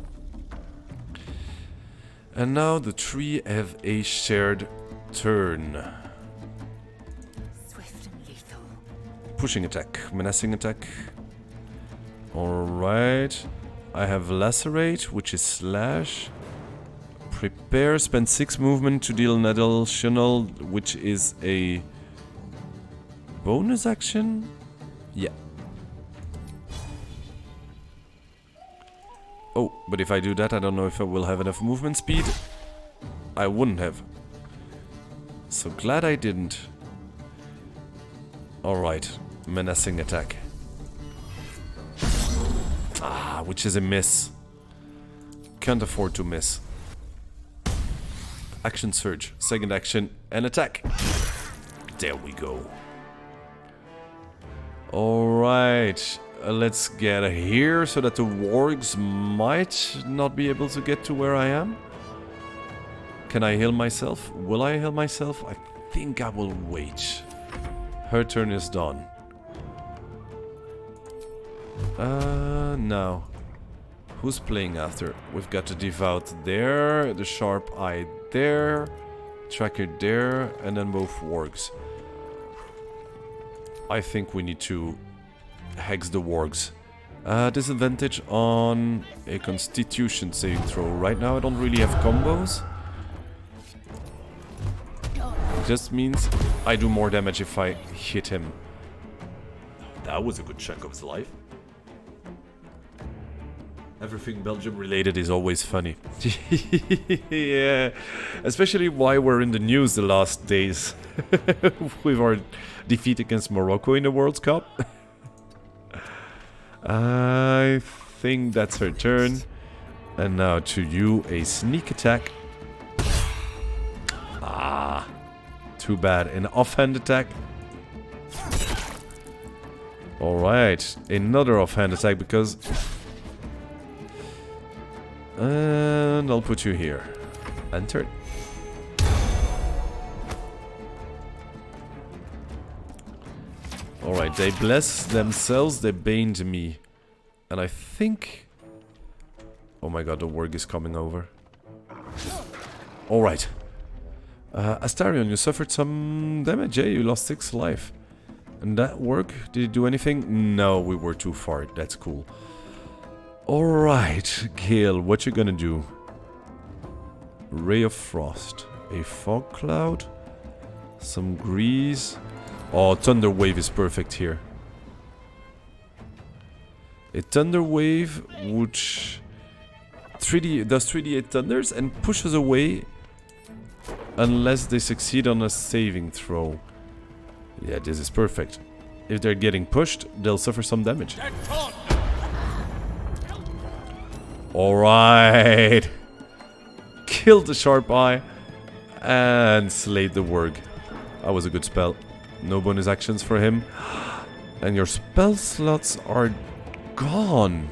A: And now the three have a shared turn.
P: Swift and lethal.
A: Pushing attack, menacing attack. Alright. I have Lacerate, which is Slash. Prepare, spend 6 movement to deal an additional, which is a bonus action? Yeah. Oh, but if I do that, I don't know if I will have enough movement speed. I wouldn't have. So glad I didn't. Alright, menacing attack. Ah, which is a miss. Can't afford to miss. Action surge, second action, and attack. There we go. Alright, let's get here so that the wargs might not be able to get to where I am. Can I heal myself? Will I heal myself? I think I will wait. Her turn is done. Now. Who's playing after? We've got the Devout there, the Sharp Eye there, Tracker there, and then both wargs. I think we need to hex the wargs. Disadvantage on a Constitution saving throw. Right now I don't really have combos. Just means I do more damage if I hit him. That was a good chunk of his life. Everything Belgium related is always funny. Yeah, especially why we're in the news the last days with our defeat against Morocco in the World Cup. I think that's her turn. And now to you, a sneak attack. Ah, too bad. An offhand attack. Alright, another offhand attack because... And I'll put you here. And turn. Alright, they bless themselves, they baned me. And I think... Oh my god, the warg is coming over. Alright. Astarion, you suffered some damage, eh? You lost 6 life. And that work? Did it do anything? No, we were too far. That's cool. Alright, Gale, what you gonna do? Ray of Frost. A fog cloud. Some grease. Oh, Thunder Wave is perfect here. A Thunder Wave which does 3d8 thunders and pushes away unless they succeed on a saving throw. Yeah, this is perfect. If they're getting pushed, they'll suffer some damage. Alright. Killed the Sharp Eye and slayed the warg. That was a good spell. No bonus actions for him. And your spell slots are gone.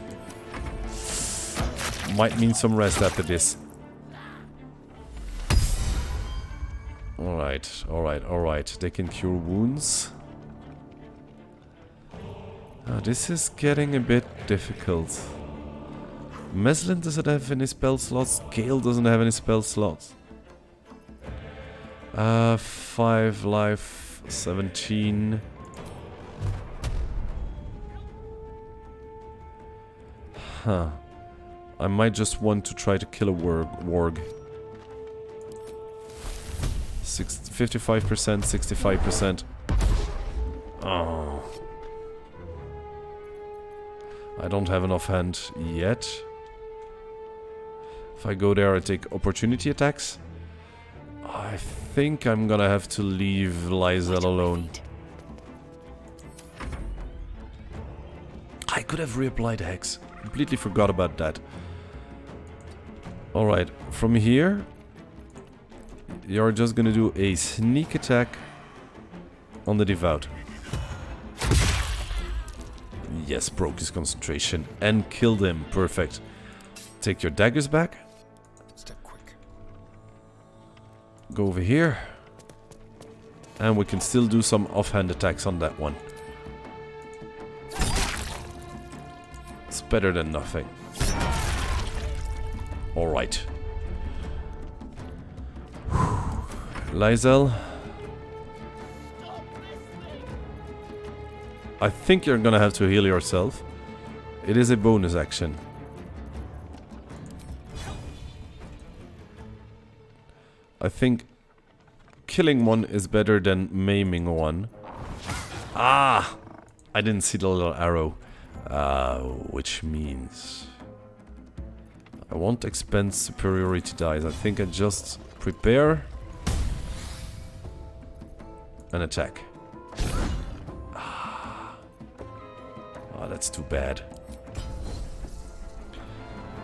A: Might mean some rest after this. Alright, alright, alright. They can cure wounds. This is getting a bit difficult. Meslin doesn't have any spell slots. Gale doesn't have any spell slots. 5 life, 17. Huh. I might just want to try to kill a warg. 55%, 65%. Oh. I don't have enough hand yet. If I go there, I take opportunity attacks. I think I'm gonna have to leave Lysel alone. I could have reapplied Hex. Completely forgot about that. Alright, from here, you're just gonna do a sneak attack on the Devout. Yes, broke his concentration and killed him. Perfect. Take your daggers back.
O: Step quickly.
A: go over here. And we can still do some offhand attacks on that one. It's better than nothing. Alright. Lysel. I think you're gonna have to heal yourself. It is a bonus action. I think killing one is better than maiming one. Ah! I didn't see the little arrow. Which means I won't expend superiority dice. I think I just prepare and attack. Oh, that's too bad.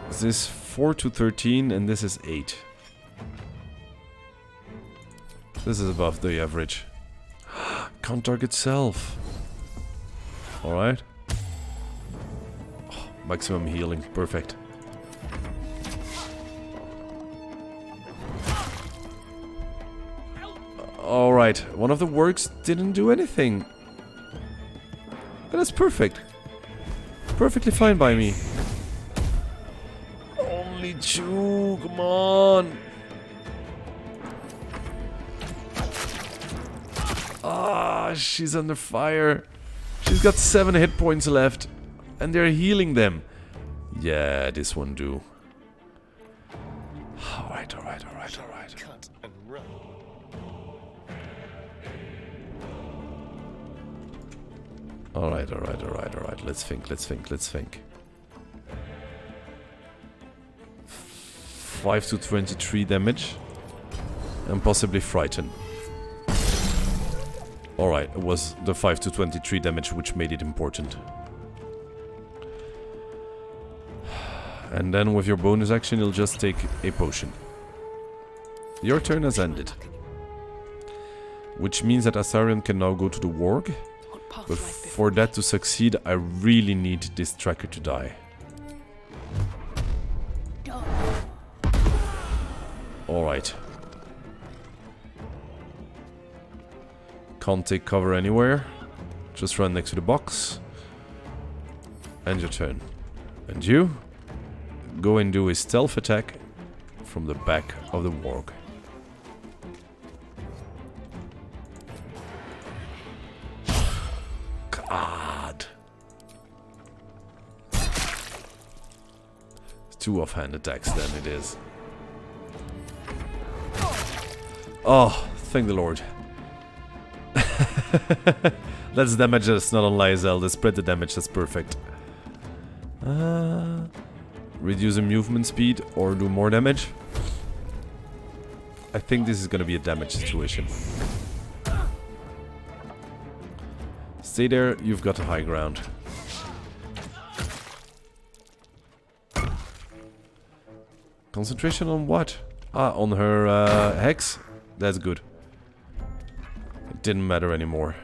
A: This is 4 to 13 and this is 8. This is above the average. Can't target self. Alright. Oh, maximum healing. Perfect. Alright. One of the works didn't do anything. And that's perfect. Perfectly fine by me. Only 2. Come on. Ah, she's under fire. She's got 7 hit points left. And they're healing them. Yeah, this one do. Alright, alright, alright, alright.
O: Cut and run.
A: Alright, alright, alright, alright. Let's think, let's think, let's think. 5 to 23 damage. And possibly frighten. Alright, it was the 5 to 23 damage which made it important. And then with your bonus action you'll just take a potion. Your turn has ended. Which means that Astarion can now go to the warg. But for that to succeed I really need this tracker to die. Alright. Can't take cover anywhere. Just run next to the box. And your turn. And you go and do a stealth attack from the back of the warg. God. 2 offhand attacks then it is. Oh, thank the Lord. That's damage that's not on Lysel. They spread the damage, that's perfect. Reduce the movement speed or do more damage. I think this is gonna be a damage situation. Stay there, you've got a high ground. Concentration on what? Ah, on her hex? That's good. It didn't matter anymore.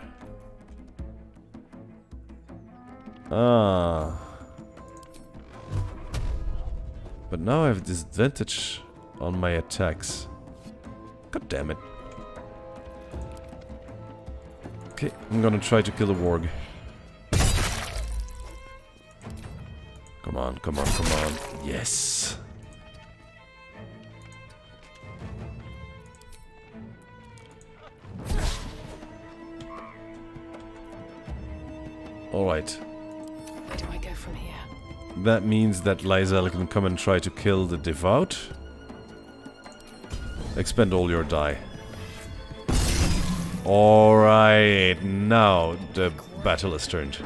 A: Ah. But now I have disadvantage on my attacks. God damn it. Okay, I'm gonna try to kill the warg. Come on, come on, come on. Yes! Alright.
M: Where do I go from here?
A: That means that Lysel can come and try to kill the Devout. Expend all your die. Alright, now the battle has turned.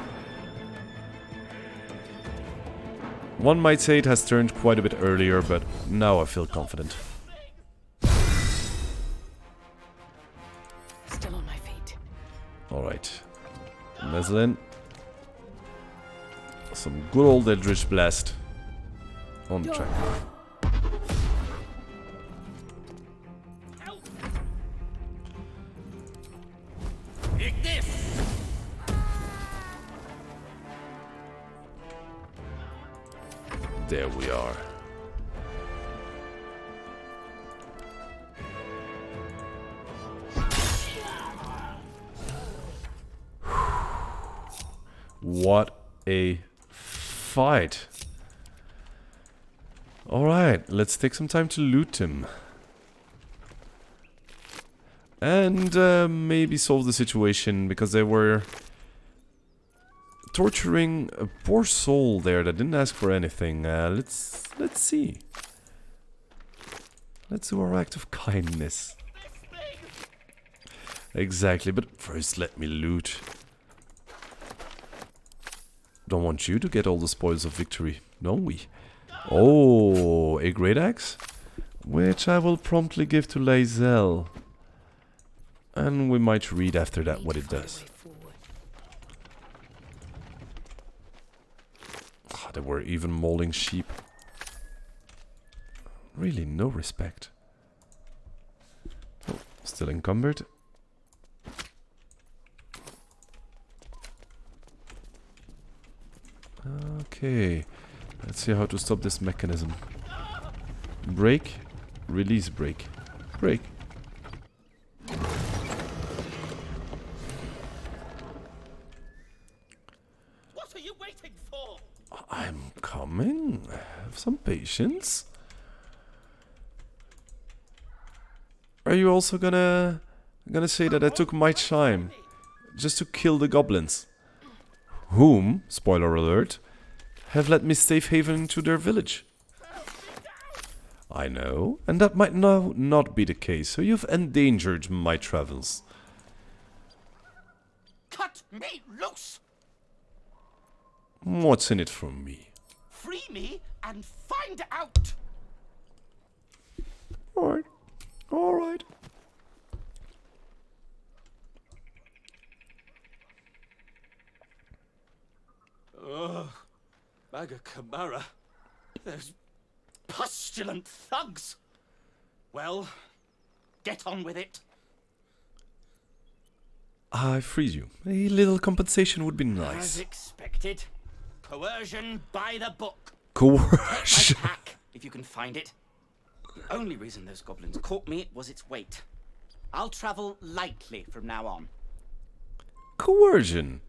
A: One might say it has turned quite a bit earlier, but now I feel confident.
M: Still on my feet.
A: Alright. Meslin. Some good old Eldritch Blast on track. There we are. What a fight. Alright, let's take some time to loot him. And maybe solve the situation, because they were torturing a poor soul there that didn't ask for anything. Let's see. Let's do our act of kindness. Exactly, but first let me loot. Don't want you to get all the spoils of victory, don't we? Oh, a great axe, which I will promptly give to Lae'zel. And we might read after that what it does. Oh, there were even mauling sheep. Really, no respect. Oh, still encumbered. Okay, let's see how to stop this mechanism. Break, release break, break.
L: What are you waiting for?
A: I'm coming. Have some patience. Are you also gonna say that I took my time just to kill the goblins? Whom, spoiler alert, have led me safe haven to their village. I know, and that might now not be the case, so you've endangered my travels.
L: Cut me loose!
A: What's in it for me?
L: Free me and find out!
A: Alright, alright.
L: Ugh, Maga Kamara. Those pustulant thugs. Well, get on with it.
A: I freeze you. A little compensation would be nice.
L: As expected. Coercion by the book.
A: Coercion?
L: My pack, if you can find it. The only reason those goblins caught me was its weight. I'll travel lightly from now on.
A: Coercion.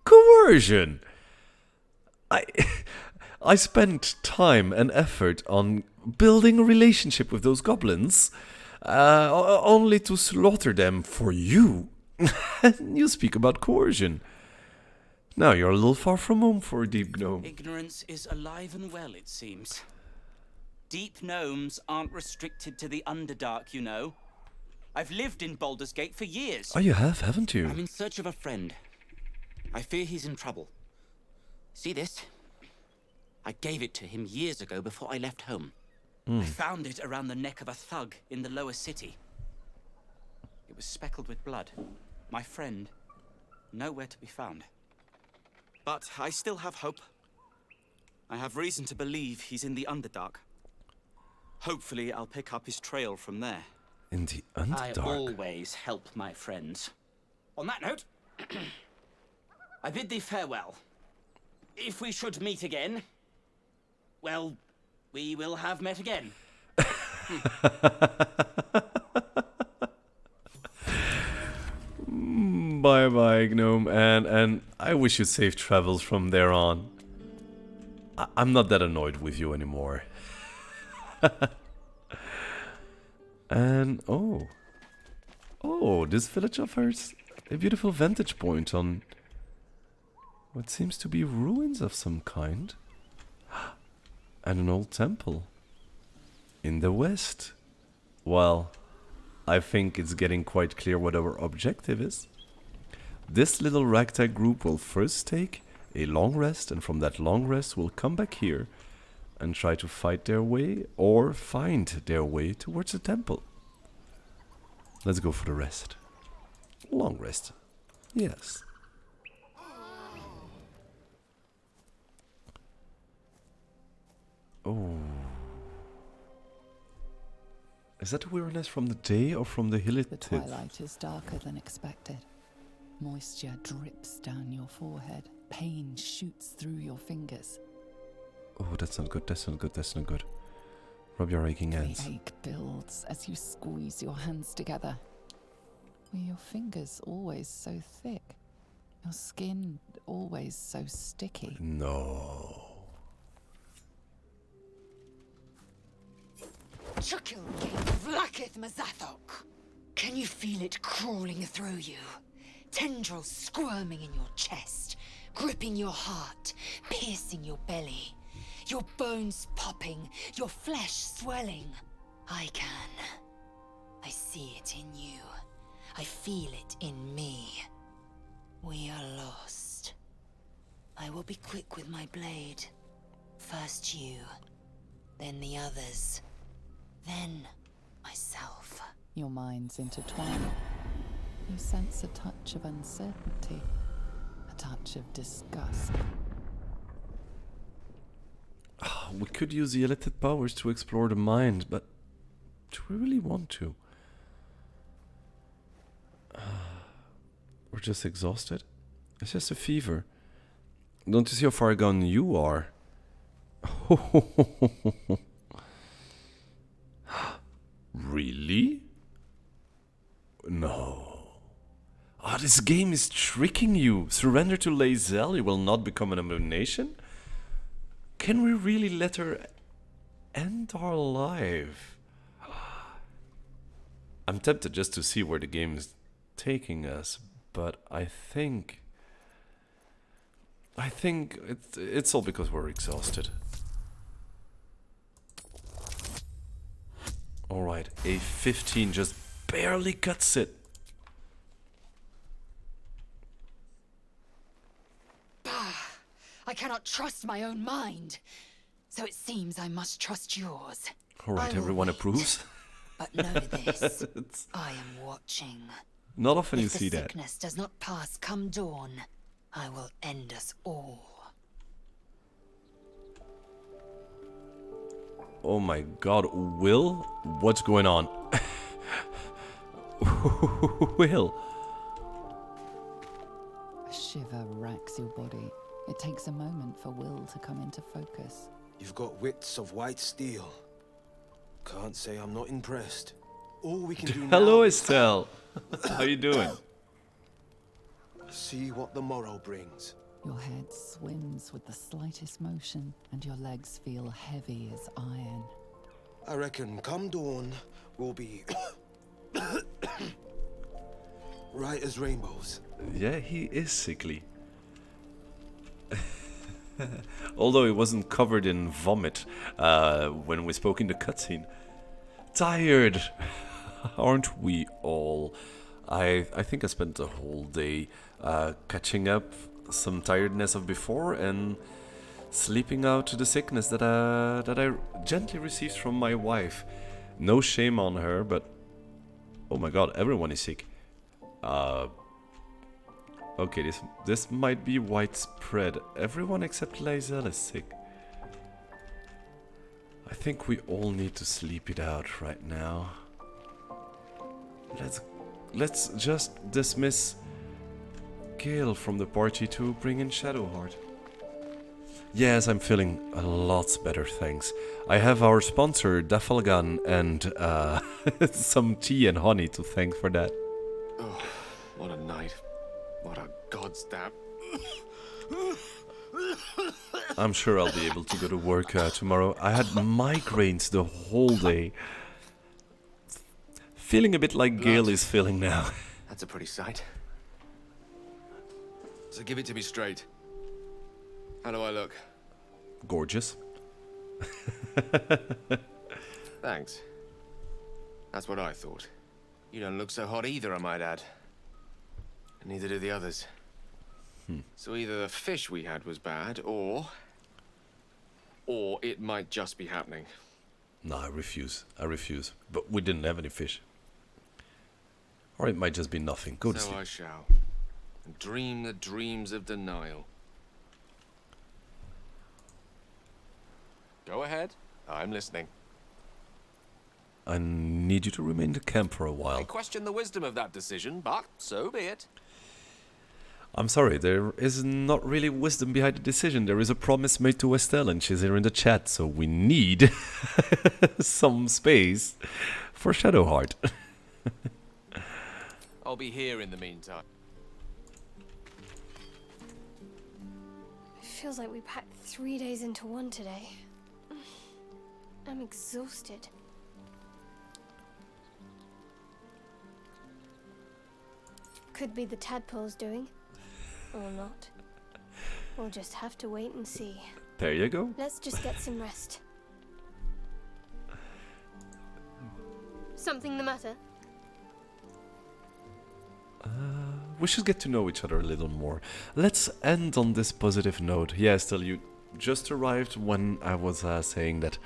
A: Coercion. I spent time and effort on building a relationship with those goblins, only to slaughter them for you. You speak about coercion. Now you're a little far from home for a deep gnome.
L: Ignorance is alive and well, it seems. Deep gnomes aren't restricted to the Underdark, you know. I've lived in Baldur's Gate for years.
A: Oh, you have, haven't you?
L: I'm in search of a friend. I fear he's in trouble. See this? I gave it to him years ago before I left home. I found it around the neck of a thug in the lower city. It was speckled with blood. My friend, nowhere to be found. But I still have hope. I have reason to believe he's in the Underdark. Hopefully I'll pick up his trail from there.
A: In the Underdark?
L: I always help my friends. On that note, I bid thee farewell. If we should meet again, well, we will have met again.
A: Bye-bye, gnome, and I wish you safe travels from there on. I'm not that annoyed with you anymore. And, oh, this village offers a beautiful vantage point on what seems to be ruins of some kind. And an old temple. In the west. Well, I think it's getting quite clear what our objective is. This little ragtag group will first take a long rest, and from that long rest will come back here and try to fight their way or find their way towards the temple. Let's go for the rest. Long rest. Yes. Oh. Is that weariness from the day or from the hill
D: The
A: it
D: twilight is darker than expected. Moisture drips down your forehead. Pain shoots through your fingers.
A: Oh, that's not good, that's not good, that's not good. Rub your aching hands.
D: The ache builds as you squeeze your hands together. Were your fingers always so thick? Your skin always so sticky.
A: No.
P: Chukil Vlakith Mazathok. Can you feel it crawling through you? Tendrils squirming in your chest, gripping your heart, piercing your belly. Your bones popping, your flesh swelling. I can. I see it in you. I feel it in me. We are lost. I will be quick with my blade. First you, then the others, then myself.
D: Your minds intertwine. You sense a touch of uncertainty, a touch of disgust.
A: We could use the elicited powers to explore the mind, but do we really want to? We're just exhausted. It's just a fever. Don't you see how far gone you are? Really? No. Ah, this game is tricking you. Surrender to Lae'zel, you will not become an abomination? Can we really let her end our life? I'm tempted just to see where the game is taking us, but I think it's all because we're exhausted. Alright, a 15 just barely cuts it.
P: I cannot trust my own mind. So it seems I must trust yours.
A: Alright, everyone approves.
P: But know this, I am watching.
A: Not often you
P: If
A: see
P: the
A: that.
P: sickness does not pass come dawn, I will end us all.
A: Oh my god, Will? What's going on? Will?
D: A shiver racks your body. It takes a moment for Will to come into focus.
O: You've got wits of white steel. Can't say I'm not impressed. All we can do now
A: Hello,
O: is
A: Estelle. How you doing?
O: see what the morrow brings.
D: Your head swims with the slightest motion, and your legs feel heavy as iron.
O: I reckon come dawn, we'll be right as rainbows.
A: Yeah, he is sickly. Although he wasn't covered in vomit when we spoke in the cutscene. Tired, aren't we all? I think I spent the whole day catching up some tiredness of before and sleeping out the sickness that I gently received from my wife. No shame on her, but oh my god, everyone is sick. Okay, this might be widespread. Everyone except Lae'zel is sick. I think we all need to sleep it out right now. Let's just dismiss Gale from the party to bring in Shadowheart. Yes, I'm feeling a lot better, thanks. I have our sponsor, Dafalgan, and some tea and honey to thank for that.
G: Oh, what a night. What a godstab.
A: I'm sure I'll be able to go to work tomorrow. I had migraines the whole day. Feeling a bit like Gale is feeling now.
G: That's a pretty sight. So give it to me straight. How do I look?
A: Gorgeous.
G: Thanks. That's what I thought. You don't look so hot either, I might add. And neither do the others. So either the fish we had was bad, or it might just be happening.
A: No, I refuse. But we didn't have any fish. Or it might just be nothing. Go to
G: So
A: sleep.
G: I shall. And dream the dreams of denial. Go ahead. I'm listening.
A: I need you to remain in the camp for a
G: I
A: while.
G: question the wisdom of that decision, but so be it.
A: I'm sorry, there is not really wisdom behind the decision. There is a promise made to Estelle, and she's here in the chat, so we need some space for Shadowheart.
G: I'll be here in the meantime.
E: Feels like we packed 3 days into one today. I'm exhausted. Could be the tadpole's doing. Or not. We'll just have to wait and see.
A: There you go.
E: Let's just get some rest. Something the matter?
A: We should get to know each other a little more. Let's end on this positive note. Yeah, Estelle, you just arrived when I was saying that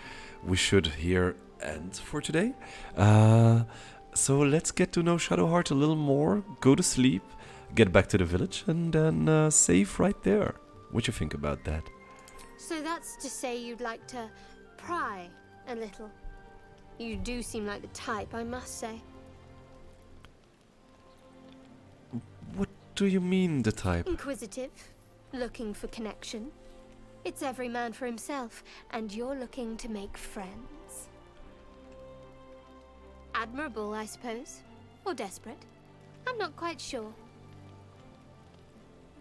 A: we should here end for today. So let's get to know Shadowheart a little more, go to sleep, get back to the village, and then save right there. What you think about that?
E: So that's to say you'd like to pry a little. You do seem like the type, I must say.
A: What do you mean, the type?
E: Inquisitive, looking for connection. It's every man for himself, and you're looking to make friends. Admirable, I suppose. Or desperate. I'm not quite sure.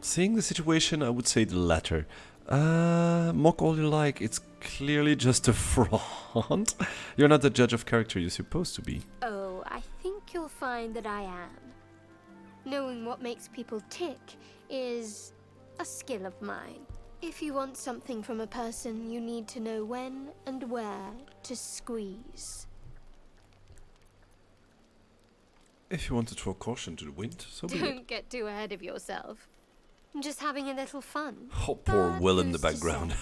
A: Seeing the situation, I would say the latter. Mock all you like, it's clearly just a front. You're not the judge of character you're supposed to be.
E: Oh, I think you'll find that I am. Knowing what makes people tick is a skill of mine. If you want something from a person, you need to know when and where to squeeze.
A: If you want to throw caution to the wind, so be it.
E: Don't get too ahead of yourself. I'm just having a little fun.
A: Oh, poor Will in the background.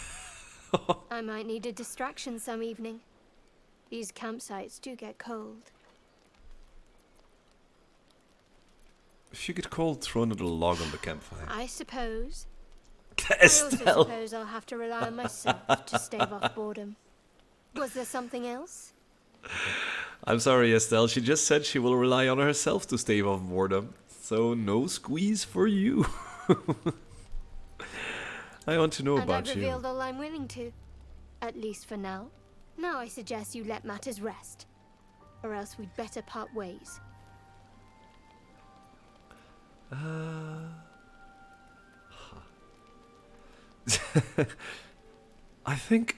E: I might need a distraction some evening. These campsites do get cold.
A: If you get cold, throw another log on the campfire.
E: I suppose.
A: Estelle.
E: I also suppose I'll have to rely on myself to stave off boredom. Was there something else?
A: I'm sorry, Estelle. She just said she will rely on herself to stave off boredom. So no squeeze for you. I want to know about
E: I've
A: you.
E: revealed all I'm willing to. At least for now. Now I suggest you let matters rest. Or else we'd better part ways.
A: I think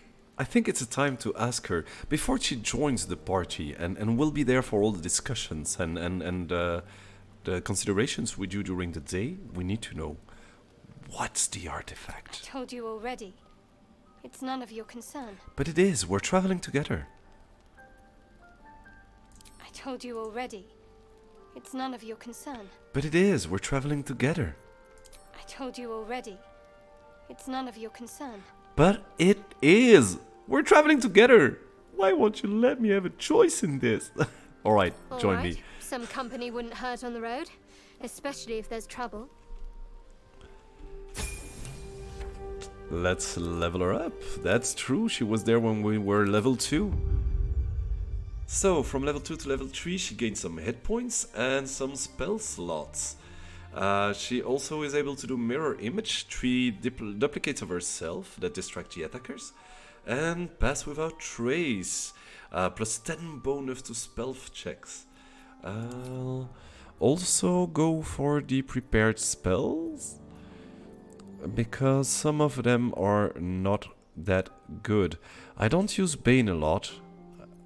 A: it's a time to ask her before she joins the party and will be there for all the discussions and the considerations we do during the day. We need to know what's the artifact.
E: I told you already. It's none of your concern.
A: But it is. We're traveling together.
E: I told you already. It's none of your concern.
A: But it is. We're traveling together.
E: I told you already. It's none of your concern.
A: But it is. We're traveling together. Why won't you let me have a choice in this? All right, join me.
E: Some company wouldn't hurt on the road, especially if there's trouble.
A: Let's level her up. That's true. She was there when we were level 2. So, from level 2 to level 3, she gained some hit points and some spell slots. She also is able to do mirror image, 3 duplicates of herself that distract the attackers, and pass without trace, plus 10 bonus to spell checks. I'll also go for the prepared spells, because some of them are not that good. I don't use Bane a lot.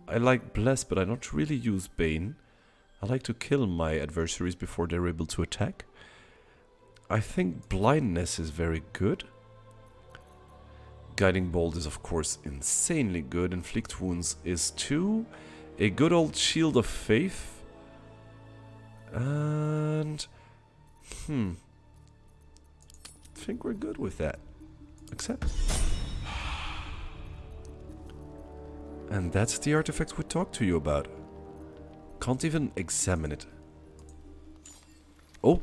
A: I like Bless, but I don't really use Bane. I like to kill my adversaries before they're able to attack. I think Blindness is very good. Guiding Bolt is of course insanely good. Inflict Wounds is too. A good old Shield of Faith. And... I think we're good with that. Accept. And that's the artifact we talked to you about. Can't even examine it. Oh!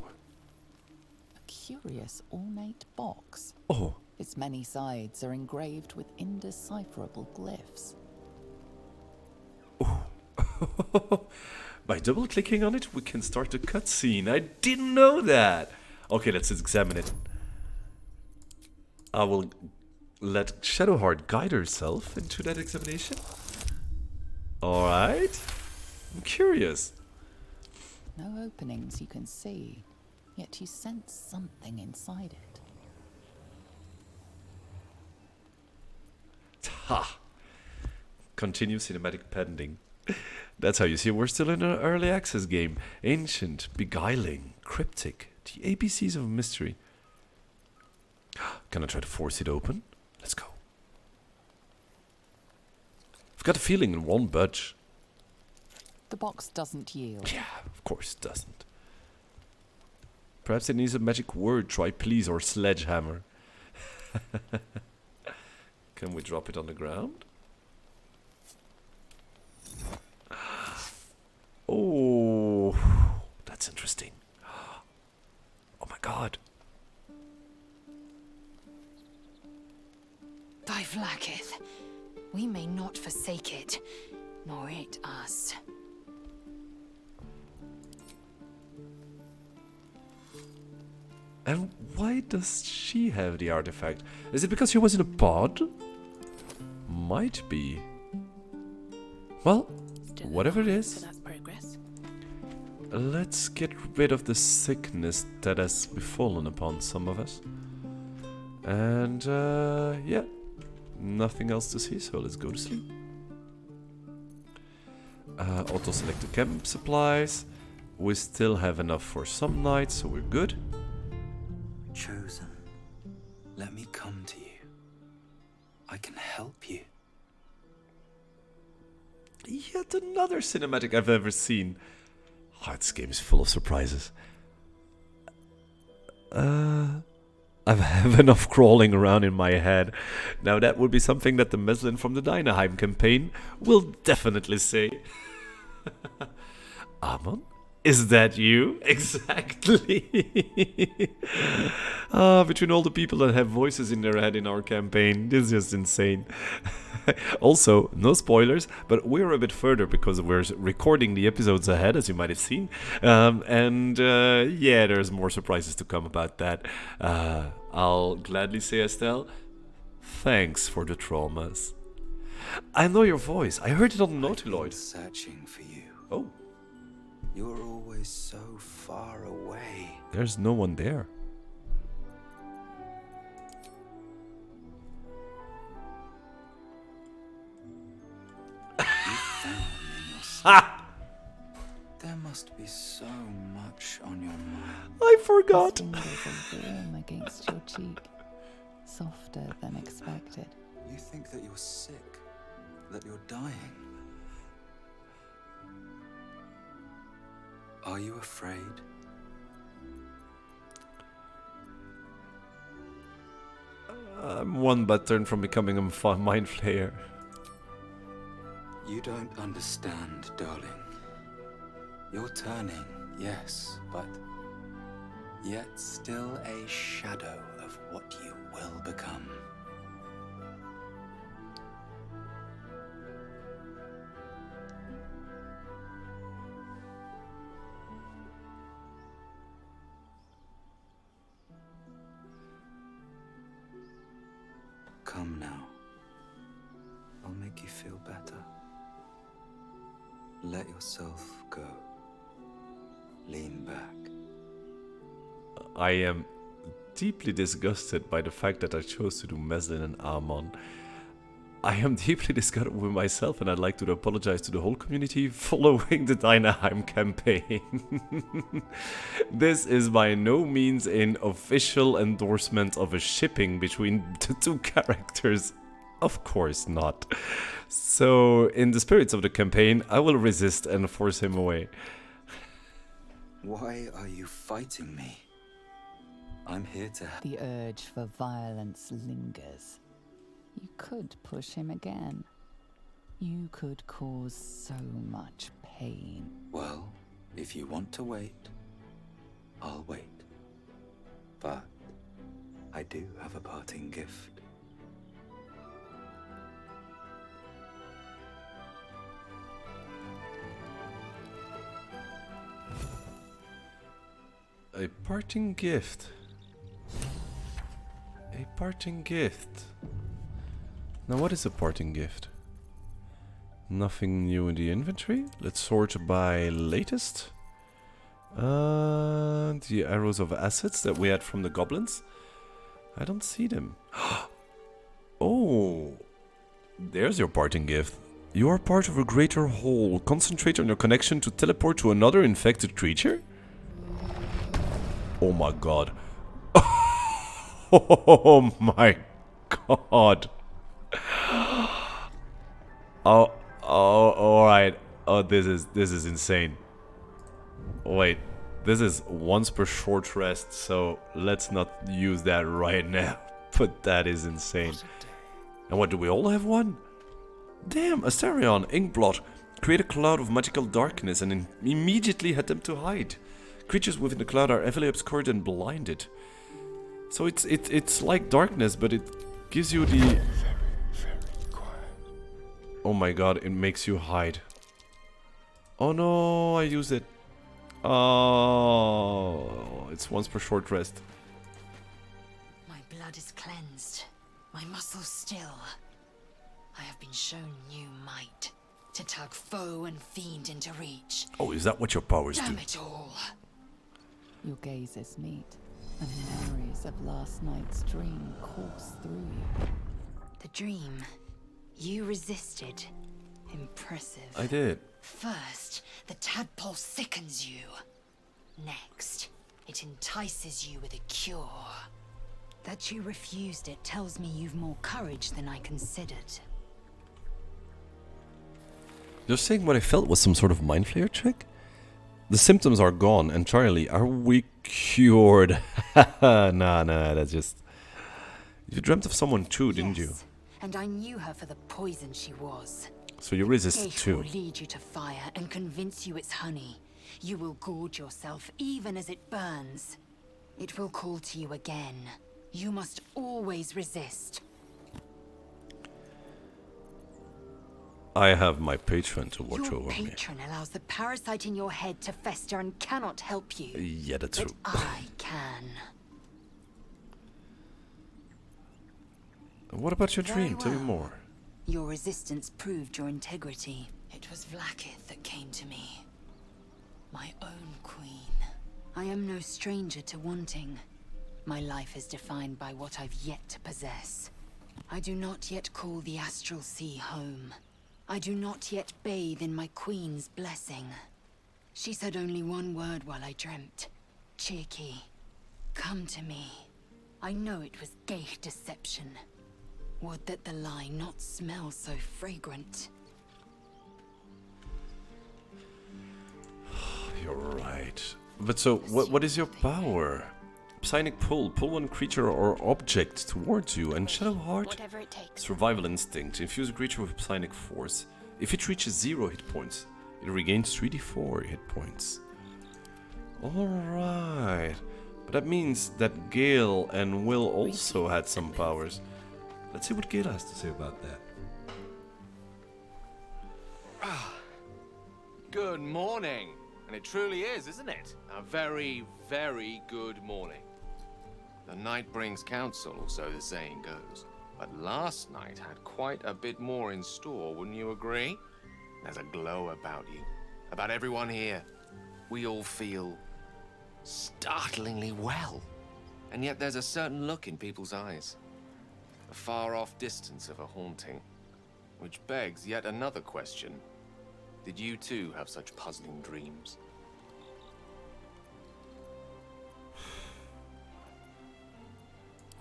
D: A curious ornate box.
A: Oh!
D: Its many sides are engraved with indecipherable glyphs.
A: Oh! By double-clicking on it, we can start a cutscene. I didn't know that! Okay, let's examine it. I will let Shadowheart guide herself into that examination. Alright. I'm curious.
D: No openings you can see, yet you sense something inside it.
A: Ha! Continue cinematic pending. That's how you see we're still in an early access game. Ancient, beguiling, cryptic. The ABCs of mystery. Can I try to force it open? Let's go. I've got a feeling it won't budge.
D: The box doesn't yield.
A: Yeah, of course it doesn't. Perhaps it needs a magic word. Try please or sledgehammer. Can we drop it on the ground? Oh, that's interesting. Oh my god.
P: Thy lacketh. We may not forsake it, nor it us.
A: And why does she have the artifact? Is it because she was in a pod? Might be. Well, whatever it is.
B: So that's progress.
A: Let's get rid of the sickness that has befallen upon some of us. And yeah, nothing else to see, so let's go to sleep. Auto-select the camp supplies. We still have enough for some nights, so we're good.
R: Chosen, let me come to you. I can help you.
A: Yet another cinematic I've ever seen. Oh, this game is full of surprises. I have enough crawling around in my head. Now that would be something that the Meslin from the Deinaheim campaign will definitely say. Amon? Is that you? Exactly. Between all the people that have voices in their head in our campaign, this is just insane. Also, no spoilers, but we're a bit further because we're recording the episodes ahead, as you might have seen. Yeah, there's more surprises to come about that. I'll gladly say, Estelle, thanks for the traumas. I know your voice. I heard it on Nautiloid.
R: Searching for you.
A: Oh.
R: You're always so far away.
A: There's no one there.
R: Ha! There must be so much on your mind.
A: I forgot.
D: His fingers are warm against your cheek, softer than expected.
R: You think that you're sick, that you're dying. Are you afraid?
A: I'm one button from becoming a mind flayer.
R: You don't understand, darling. You're turning, yes, but yet still a shadow of what you will become. Come now. I'll make you feel better. Let yourself go. Lean back.
A: I am deeply disgusted by the fact that I chose to do Meslin and Amon. I am deeply disgusted with myself, and I'd like to apologize to the whole community following the Deinaheim campaign. This is by no means an official endorsement of a shipping between the two characters. Of course not. So, in the spirits of the campaign, I will resist and force him away.
R: Why are you fighting me? I'm here to help.
D: The urge for violence lingers. You could push him again. You could cause so much pain.
R: Well, if you want to wait, I'll wait. But I do have a parting gift.
A: A parting gift. A parting gift. Now what is a parting gift? Nothing new in the inventory. Let's sort by latest. The arrows of assets that we had from the goblins. I don't see them. Oh, There's your parting gift. You are part of a greater whole. Concentrate on your connection to teleport to another infected creature? Oh my god. Oh my god. Oh, alright. Oh, this is insane. Wait, this is once per short rest, so let's not use that right now. But that is insane. And what, do we all have one? Damn, Asterion, Inkblot. Create a cloud of magical darkness and immediately attempt to hide. Creatures within the cloud are heavily obscured and blinded. So it's like darkness, but it gives you the...
O: Very quiet.
A: Oh my god, it makes you hide. Oh no, I use it. Oh, it's once per short rest.
P: My blood is cleansed, my muscles still. I have been shown new might to tug foe and fiend into reach.
A: Oh, is that what your powers do?
P: Damn it all!
D: Your gazes meet, and memories of last night's dream course through you.
P: The dream. You resisted. Impressive.
A: I did.
P: First, the tadpole sickens you. Next, it entices you with a cure. That you refused it tells me you've more courage than I considered.
A: You're saying what I felt was some sort of mind flayer trick? The symptoms are gone entirely. Are we cured? Nah, that's just... You dreamt of someone too, didn't you?
P: And I knew her for the poison she was.
A: So you resisted
P: Gate
A: too.
P: will lead you to fire and convince you it's honey. You will gorge yourself even as it burns. It will call to you again. You must always resist.
A: I have my patron to watch
P: Your
A: over me.
P: patron allows the parasite in your head to fester and cannot help you.
A: Yeah, that's
P: But
A: true.
P: I can.
A: What about your
P: Very
A: dream? Tell me
P: well.
A: more.
P: Your resistance proved your integrity. It was Vlaakith that came to me. My own queen. I am no stranger to wanting. My life is defined by what I've yet to possess. I do not yet call the astral sea home. I do not yet bathe in my queen's blessing. She said only one word while I dreamt. Cheeky, come to me. I know it was gay deception. Would that the lie not smell so fragrant.
A: You're right. But so, what is your power? Psionic pull. Pull one creature or object towards you. And Shadow Heart.
B: Whatever it takes.
A: Survival instinct. Infuse a creature with psionic force. If it reaches 0 hit points, it regains 3d4 hit points. Alright. But that means that Gale and Will also had some powers. Let's see what Gale has to say about that.
G: Good morning. And it truly is, isn't it? A very, very good morning. The night brings counsel, or so the saying goes. But last night had quite a bit more in store, wouldn't you agree? There's a glow about you. About everyone here. We all feel startlingly well. And yet there's a certain look in people's eyes. The far-off distance of a haunting. Which begs yet another question. Did you too have such puzzling dreams?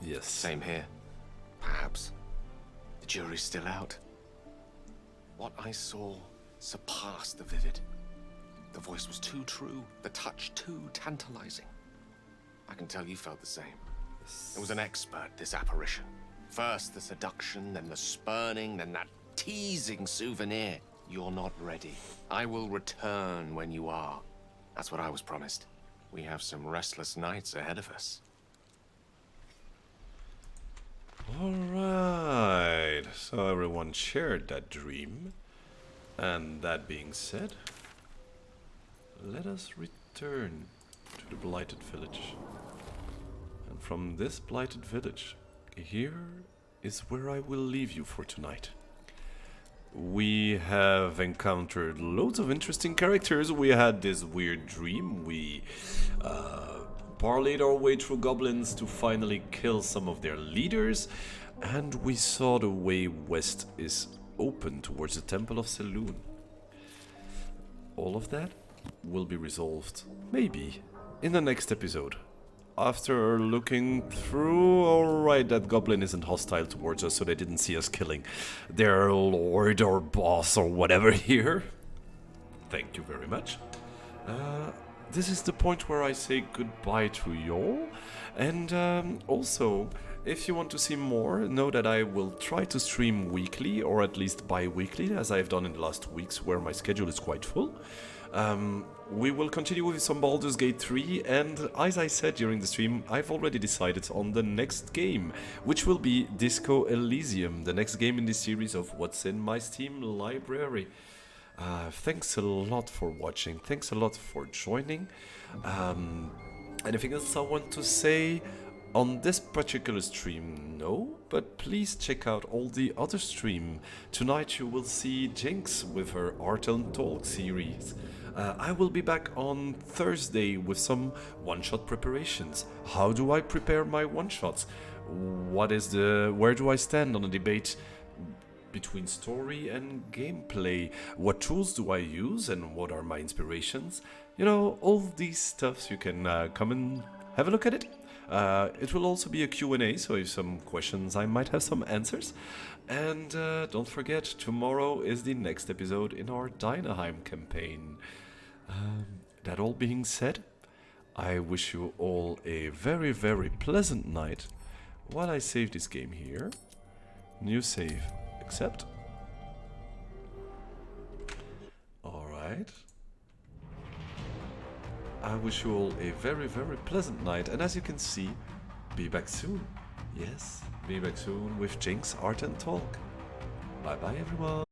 A: Yes.
G: Same here. Perhaps. The jury's still out. What I saw surpassed the vivid. The voice was too true, the touch too tantalizing. I can tell you felt the same. It was an expert, this apparition. First the seduction, then the spurning, then that teasing souvenir. You're not ready. I will return when you are. That's what I was promised. We have some restless nights ahead of us.
A: Alright, so everyone shared that dream. And that being said, let us return to the Blighted Village. And from this Blighted Village, here is where I will leave you for tonight. We have encountered loads of interesting characters. We had this weird dream. We parlayed our way through goblins to finally kill some of their leaders. And we saw the way west is open towards the Temple of Saloon. All of that will be resolved, maybe, in the next episode. After looking through, alright, that goblin isn't hostile towards us, so they didn't see us killing their lord or boss or whatever here. Thank you very much. This is the point where I say goodbye to y'all. And also, if you want to see more, know that I will try to stream weekly, or at least bi-weekly, as I've done in the last weeks, where my schedule is quite full. We will continue with some Baldur's Gate 3, and as I said during the stream, I've already decided on the next game, which will be Disco Elysium, the next game in this series of What's in My Steam library. Thanks a lot for watching, thanks a lot for joining. Anything else I want to say? On this particular stream, no, but please check out all the other stream. Tonight you will see Jinx with her Art and Talk series. I will be back on Thursday with some one-shot preparations. How do I prepare my one-shots? Where do I stand on a debate between story and gameplay? What tools do I use and what are my inspirations? You know, all these stuffs, you can come and have a look at it. It will also be a Q&A, so if some questions I might have some answers. And don't forget, tomorrow is the next episode in our Deinaheim campaign. That all being said, I wish you all a very, very pleasant night while I save this game here. New save, accept. Alright. I wish you all a very, very pleasant night, and as you can see, be back soon. Yes, be back soon with Jinx Art and Talk. Bye bye everyone.